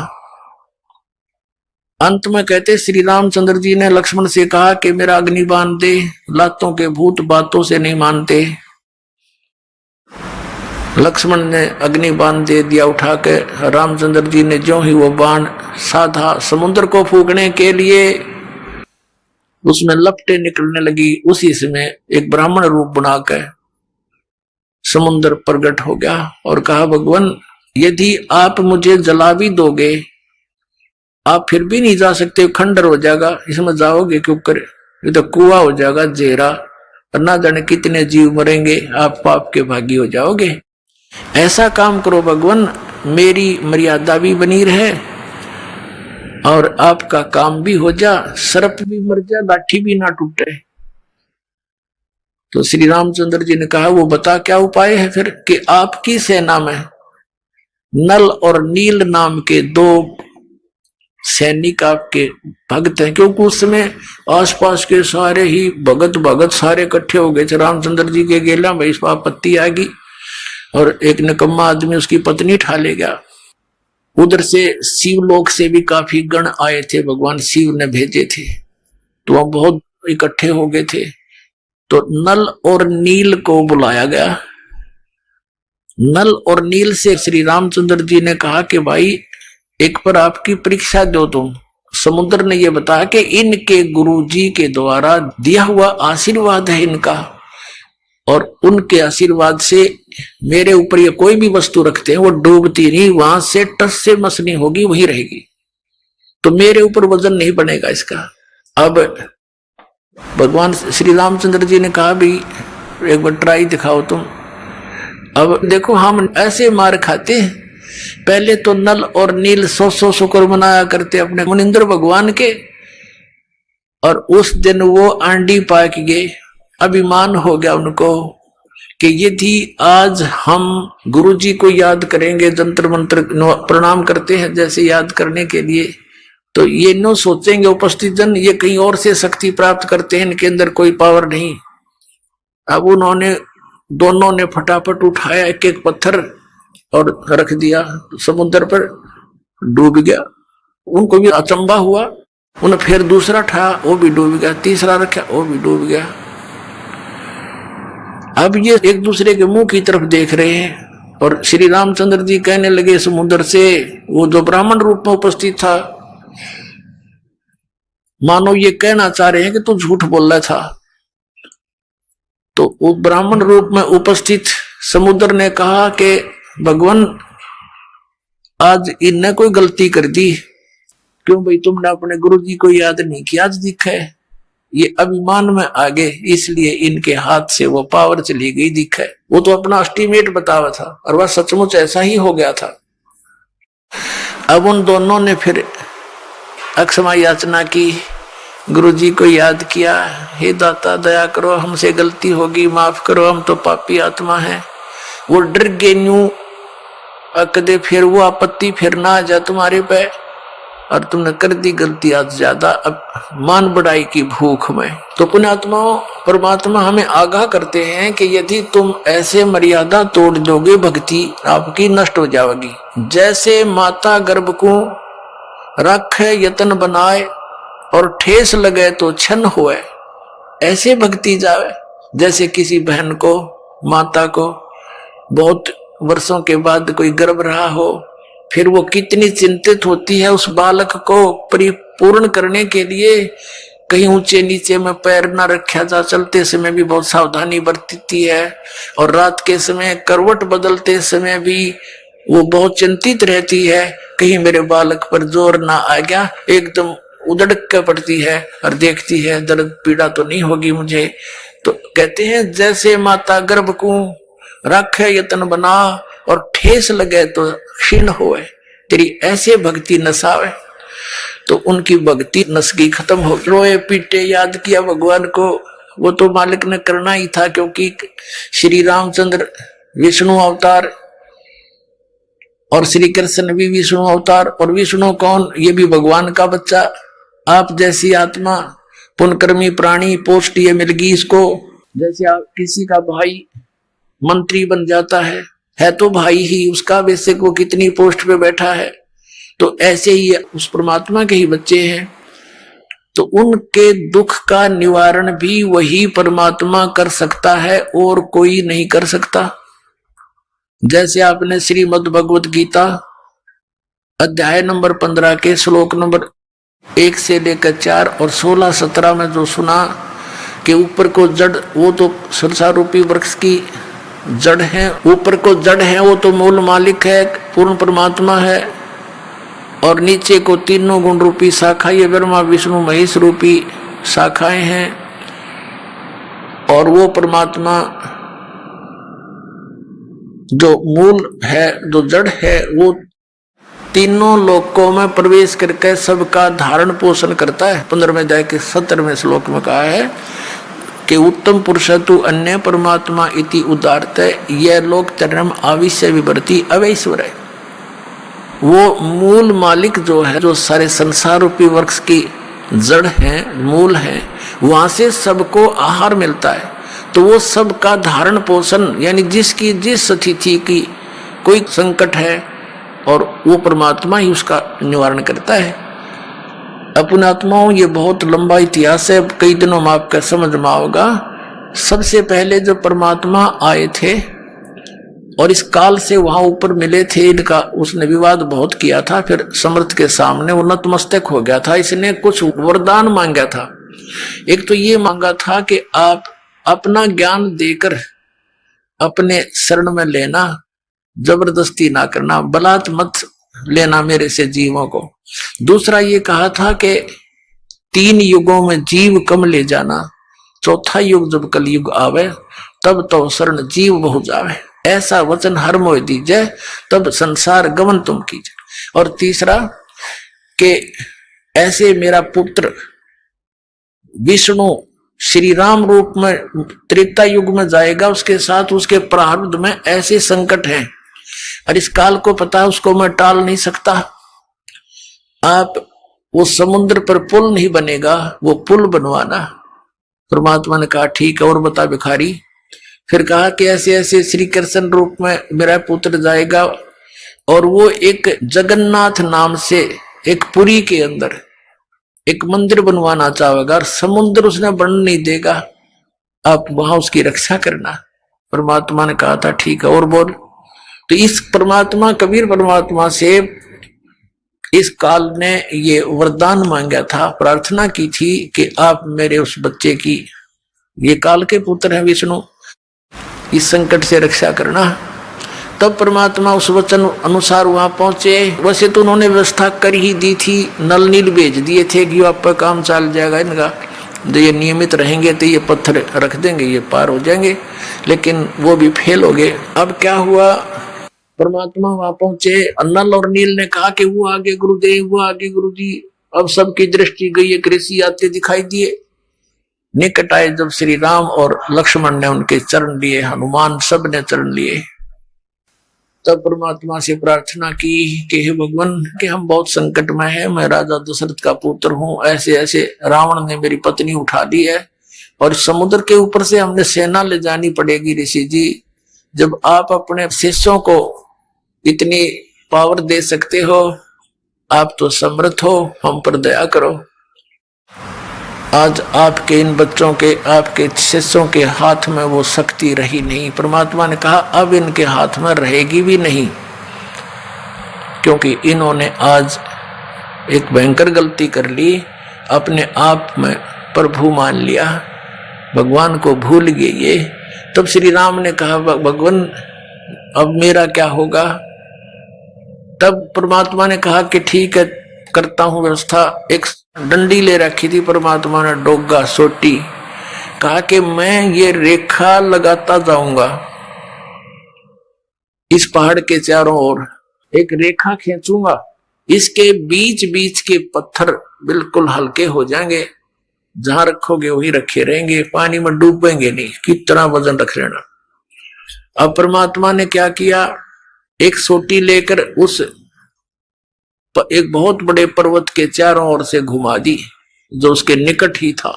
[SPEAKER 1] अंत में कहते श्री रामचंद्र जी ने लक्ष्मण से कहा कि मेरा अग्निबाण दे, लातों के भूत बातों से नहीं मानते। लक्ष्मण ने अग्निबाण दे दिया उठा के। रामचंद्र जी ने जो ही वो बाण साधा समुद्र को फूकने के लिए, उसमें लपटें निकलने लगी। उसी समय एक ब्राह्मण रूप बनाकर समुद्र प्रकट हो गया और कहा, भगवान यदि आप मुझे जला भी दोगे, आप फिर भी नहीं जा सकते, खंडर हो जाएगा, इसमें जाओगे क्यों करे, ये तो कुआं हो जाएगा जेरा, और ना जाने कितने जीव मरेंगे, आप पाप के भागी हो जाओगे। ऐसा काम करो भगवान, मेरी मर्यादा भी बनी रहे और आपका काम भी हो जा, सर्प भी मर जा, लाठी भी ना टूटे। तो श्री रामचंद्र जी ने कहा, वो बता क्या उपाय है फिर, कि आपकी सेना में नल और नील नाम के 2 सैनिक आपके भक्त हैं, क्योंकि उस समय आसपास के सारे ही भगत सारे इकट्ठे हो गए थे रामचंद्र जी के गेला में। इस आपत्ति आ गई और एक निकम्मा आदमी उसकी पत्नी ठा ले गया। उधर से शिवलोक से भी काफी गण आए थे, भगवान शिव ने भेजे थे, तो वह बहुत इकट्ठे हो गए थे। तो नल और नील को बुलाया गया। नल और नील से श्री रामचंद्र जी ने कहा कि भाई एक पर आपकी परीक्षा दो तुम। समुद्र ने यह बताया कि इनके गुरुजी के द्वारा दिया हुआ आशीर्वाद है इनका, और उनके आशीर्वाद से मेरे ऊपर ये कोई भी वस्तु रखते हैं वो डूबती नहीं, वहां से टस से मसनी होगी वहीं रहेगी, तो मेरे ऊपर वजन नहीं बनेगा इसका। अब भगवान श्री रामचंद्र जी ने कहा, भी एक बार ट्राई दिखाओ तुम। अब देखो हम ऐसे मार खाते हैं। पहले तो नल और नील 100 शुक्र मनाया करते अपने मुनिंद्र भगवान के, और उस दिन वो आंडी पाक गए। अभिमान हो गया उनको कि यदि आज हम गुरुजी को याद करेंगे, जंतर मंत्र प्रणाम करते हैं जैसे याद करने के लिए, तो ये नो सोचेंगे उपस्थित जन ये कहीं और से शक्ति प्राप्त करते हैं, इनके अंदर कोई पावर नहीं। अब उन्होंने दोनों ने फटाफट उठाया एक एक पत्थर और रख दिया समुद्र पर, डूब गया। उनको भी अचंबा हुआ। उन्हें फिर दूसरा उठाया, वो भी डूब गया। तीसरा रखा, वो भी डूब गया। अब ये एक दूसरे के मुंह की तरफ देख रहे हैं और श्री रामचंद्र जी कहने लगे समुद्र से, वो जो ब्राह्मण रूप में उपस्थित था, मानो ये कहना चाह रहे हैं कि तू झूठ बोल रहा था। तो वो ब्राह्मण रूप में उपस्थित समुद्र ने कहा कि भगवान आज इनने कोई गलती कर दी, क्यों भाई तुमने अपने गुरु जी को याद नहीं किया, आज दिखा है ये अभिमान में आ गए, इसलिए इनके हाथ से वो पावर चली गई दिखा है। वो तो अपना एस्टीमेट बतावा था और वह सचमुच ऐसा ही हो गया था। अब उन दोनों ने फिर अक्षमा याचना की, गुरुजी को याद किया, हे दाता दया करो, हमसे गलती होगी, माफ करो, हम तो पापी आत्मा हैं। वो डर गए न्यू कदे फिर वो आपत्ति फिर ना आ जा तुम्हारे पे, और तुमने कर दी गलती आज ज्यादा, अब मान बढ़ाई की भूख में। तो पुण्यात्माओं, परमात्मा हमें आगाह करते हैं कि यदि तुम ऐसे मर्यादा तोड़ दोगे, भक्ति आपकी नष्ट हो जाएगी। जैसे माता गर्भ को रखे यतन बनाए और ठेस लगे तो छन होए, ऐसे भक्ति जावे। जैसे किसी बहन को, माता को बहुत वर्षों के बाद कोई गर्भ रहा हो, फिर वो कितनी चिंतित होती है उस बालक को परिपूर्ण करने के लिए, कहीं ऊंचे नीचे में पैर न रखा जा, चलते समय भी बहुत सावधानी बरतती है, और रात के समय करवट बदलते समय भी वो बहुत चिंतित रहती है, कहीं मेरे बालक पर जोर ना आ गया, एकदम उधड़क के पड़ती है और देखती है दर्द पीड़ा तो नहीं होगी मुझे। तो कहते हैं जैसे माता गर्भ को रखे यतन बना और ठेस लगे तो क्षीण होए, तेरी ऐसे भक्ति नसावे। तो उनकी भक्ति नसगी खत्म हो, रोए पीटे याद किया भगवान को, वो तो मालिक ने करना ही था, क्योंकि श्री रामचंद्र विष्णु अवतार और श्री कृष्ण भी विष्णु अवतार, और विष्णु कौन, ये भी भगवान का बच्चा। आप जैसी आत्मा पुनकर्मी प्राणी, पोस्ट ये मिल गई इसको। जैसे आप किसी का भाई मंत्री बन जाता है तो भाई ही उसका, वैसे को कितनी पोस्ट पे बैठा है, तो ऐसे ही उस परमात्मा के ही बच्चे हैं। तो उनके दुख का निवारण भी वही परमात्मा कर सकता है और कोई नहीं कर सकता। जैसे आपने श्रीमद् भगवत गीता अध्याय नंबर 15 के श्लोक नंबर 1 से लेकर 4 और 16-17 में जो सुना कि ऊपर को जड़, वो तो संसार रूपी वृक्ष की जड़ है, ऊपर को जड़ है वो तो मूल मालिक है, पूर्ण परमात्मा है, और नीचे को तीनों गुण रूपी शाखा, ये ब्रह्मा विष्णु महेश रूपी शाखाएं हैं, और वो परमात्मा जो मूल है, जो जड़ है, वो तीनों लोकों में प्रवेश करके सबका धारण पोषण करता है। 15वें अध्याय के 17वें श्लोक में कहा है कि उत्तम पुरुष तु अन्य परमात्मा इति उदारत, यह लोक चरम आविश्य विवर्ती अवैश्वर है। वो मूल मालिक जो है, जो सारे संसार रूपी वृक्ष की जड़ है, मूल है, वहां से सबको आहार मिलता है। तो वो सबका धारण पोषण, यानी जिसकी जिस स्थिति की कोई संकट है, और वो परमात्मा ही उसका निवारण करता है। अपनात्माओं, ये बहुत लंबा इतिहास है, कई दिनों में आपका समझ में आओगा। सबसे पहले जो परमात्मा आए थे और इस काल से वहां ऊपर मिले थे, इनका उसने विवाद बहुत किया था, फिर समर्थ के सामने वो नतमस्तक हो गया था। इसने कुछ वरदान मांगा था। एक तो ये मांगा था कि आप अपना ज्ञान देकर अपने शरण में लेना, जबरदस्ती ना करना, बलात् मत लेना मेरे से जीवों को। दूसरा ये कहा था कि 3 युगों में जीव कम ले जाना, चौथा युग जब कलयुग आवे तब तो शरण जीव बहु जावे, ऐसा वचन हर मोह दीजै, तब संसार गमन तुम कीजिए। और तीसरा कि ऐसे मेरा पुत्र विष्णु श्री राम रूप में त्रेता युग में जाएगा, उसके साथ उसके प्रारब्ध में ऐसे संकट हैं और इस काल को पता है, उसको मैं टाल नहीं सकता। आप वो समुद्र पर पुल नहीं बनेगा, वो पुल बनवाना। परमात्मा ने कहा ठीक है, और बता भिखारी। फिर कहा कि ऐसे ऐसे श्री कृष्ण रूप में मेरा पुत्र जाएगा और वो एक जगन्नाथ नाम से एक पुरी के अंदर एक मंदिर बनवाना चाहेगा और समुद्र उसने बन नहीं देगा, आप वहां उसकी रक्षा करना। परमात्मा ने कहा था ठीक है, और बोल। तो इस परमात्मा कबीर परमात्मा से इस काल ने ये वरदान मांगा था, प्रार्थना की थी कि आप मेरे उस बच्चे की, ये काल के पुत्र हैं विष्णु, इस संकट से रक्षा करना। तब परमात्मा उस वचन अनुसार वहां पहुंचे। वैसे तो उन्होंने व्यवस्था कर ही दी थी, नल नील भेज दिए थे कि आप पर काम चल जाएगा इनका, जो ये नियमित रहेंगे तो ये पत्थर रख देंगे, ये पार हो जाएंगे, लेकिन वो भी फेल हो गए। अब क्या हुआ, परमात्मा वहां पहुंचे, नल और नील ने कहा कि वो आगे गुरुदेव, वो आगे गुरुजी। अब सबकी दृष्टि गई, एक ऋषि आते दिखाई दिए। निकट आए जब श्री राम और लक्ष्मण ने उनके चरण लिए, हनुमान सब ने चरण लिए, तब परमात्मा से प्रार्थना की कि हे भगवान, कि हम बहुत संकट में हैं, मैं राजा दशरथ का पुत्र हूं, ऐसे ऐसे रावण ने मेरी पत्नी उठा दी है और समुद्र के ऊपर से हमने सेना ले जानी पड़ेगी। ऋषि जी, जब आप अपने शिष्यों को इतनी पावर दे सकते हो, आप तो समर्थ हो, हम पर दया करो। आज आपके इन बच्चों के, आपके शिष्यों के हाथ में वो शक्ति रही नहीं। परमात्मा ने कहा अब इनके हाथ में रहेगी भी नहीं, क्योंकि इन्होंने आज एक भयंकर गलती कर ली, अपने आप में प्रभु मान लिया, भगवान को भूल गए ये। तब श्री राम ने कहा भगवान अब मेरा क्या होगा। तब परमात्मा ने कहा कि ठीक है, करता हूं व्यवस्था। एक डंडी ले रखी थी परमात्मा ने, डोगा सोटी, कहा कि मैं ये रेखा लगाता जाऊंगा इस पहाड़ के चारों ओर, एक रेखा खींचूंगा, इसके बीच बीच के पत्थर बिल्कुल हल्के हो जाएंगे, जहां रखोगे वही रखे रहेंगे, पानी में डूबेंगे नहीं, कितना वजन रख लेना। अब परमात्मा ने क्या किया, एक सोटी लेकर उस एक बहुत बड़े पर्वत के चारों ओर से घुमा दी, जो उसके निकट ही था,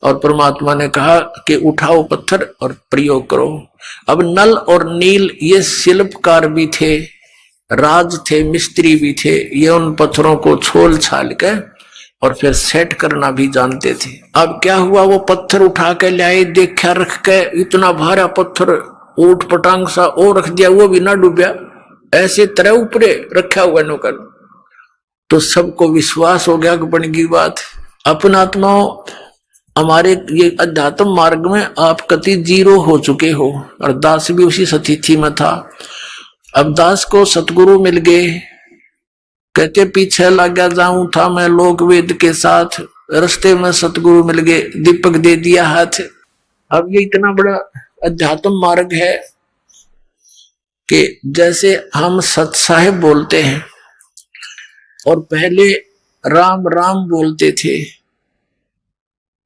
[SPEAKER 1] और परमात्मा ने कहा कि उठाओ पत्थर और प्रयोग करो। अब नल और नील ये शिल्पकार भी थे, राज थे, मिस्त्री भी थे, ये उन पत्थरों को छोल छाल के और फिर सेट करना भी जानते थे। अब क्या हुआ, वो पत्थर उठा के लाए, देखा रख के, इतना भारा पत्थर ऊट पटांग सा और रख दिया, वो भी ना डूबया, ऐसे तरह ऊपरे रखा हुआ नौकर। तो सबको विश्वास हो गया कि बन गई बात। अपना आत्मा हमारे ये अध्यात्म मार्ग में आप कति जीरो हो चुके हो, और दास भी उसी स्थिति में था। अब दास को सतगुरु मिल गए, कहते पीछे लग गया जाऊं था मैं लोक वेद के साथ, रास्ते में सतगुरु मिल गए, दीपक दे दिया हाथ। अब ये इतना बड़ा अध्यात्म मार्ग है कि जैसे हम सत साहेब बोलते हैं और पहले राम राम बोलते थे,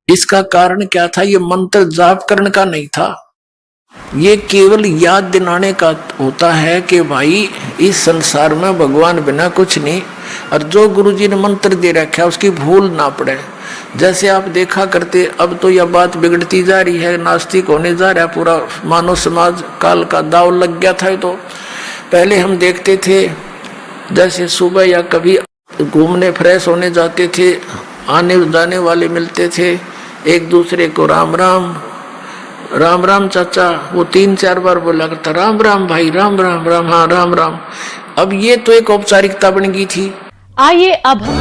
[SPEAKER 1] इसका कारण क्या था, ये मंत्र जाप करने का नहीं था, ये केवल याद दिलाने का होता है कि भाई इस संसार में भगवान बिना कुछ नहीं, और जो गुरुजी ने मंत्र दे रखा है उसकी भूल ना पड़े। जैसे आप देखा करते, अब तो यह बात बिगड़ती जा रही है, नास्तिक होने जा रहा है पूरा मानव समाज, काल का दाव लग गया था। तो पहले हम देखते थे जैसे सुबह या कभी घूमने फ्रेश होने जाते थे, आने जाने वाले मिलते थे, एक दूसरे को राम राम राम राम चाचा, वो 3-4 बार बोला करता, राम राम भाई, राम राम राम, हाँ राम राम। अब ये तो एक औपचारिकता बन गई थी।
[SPEAKER 2] आइए अब हम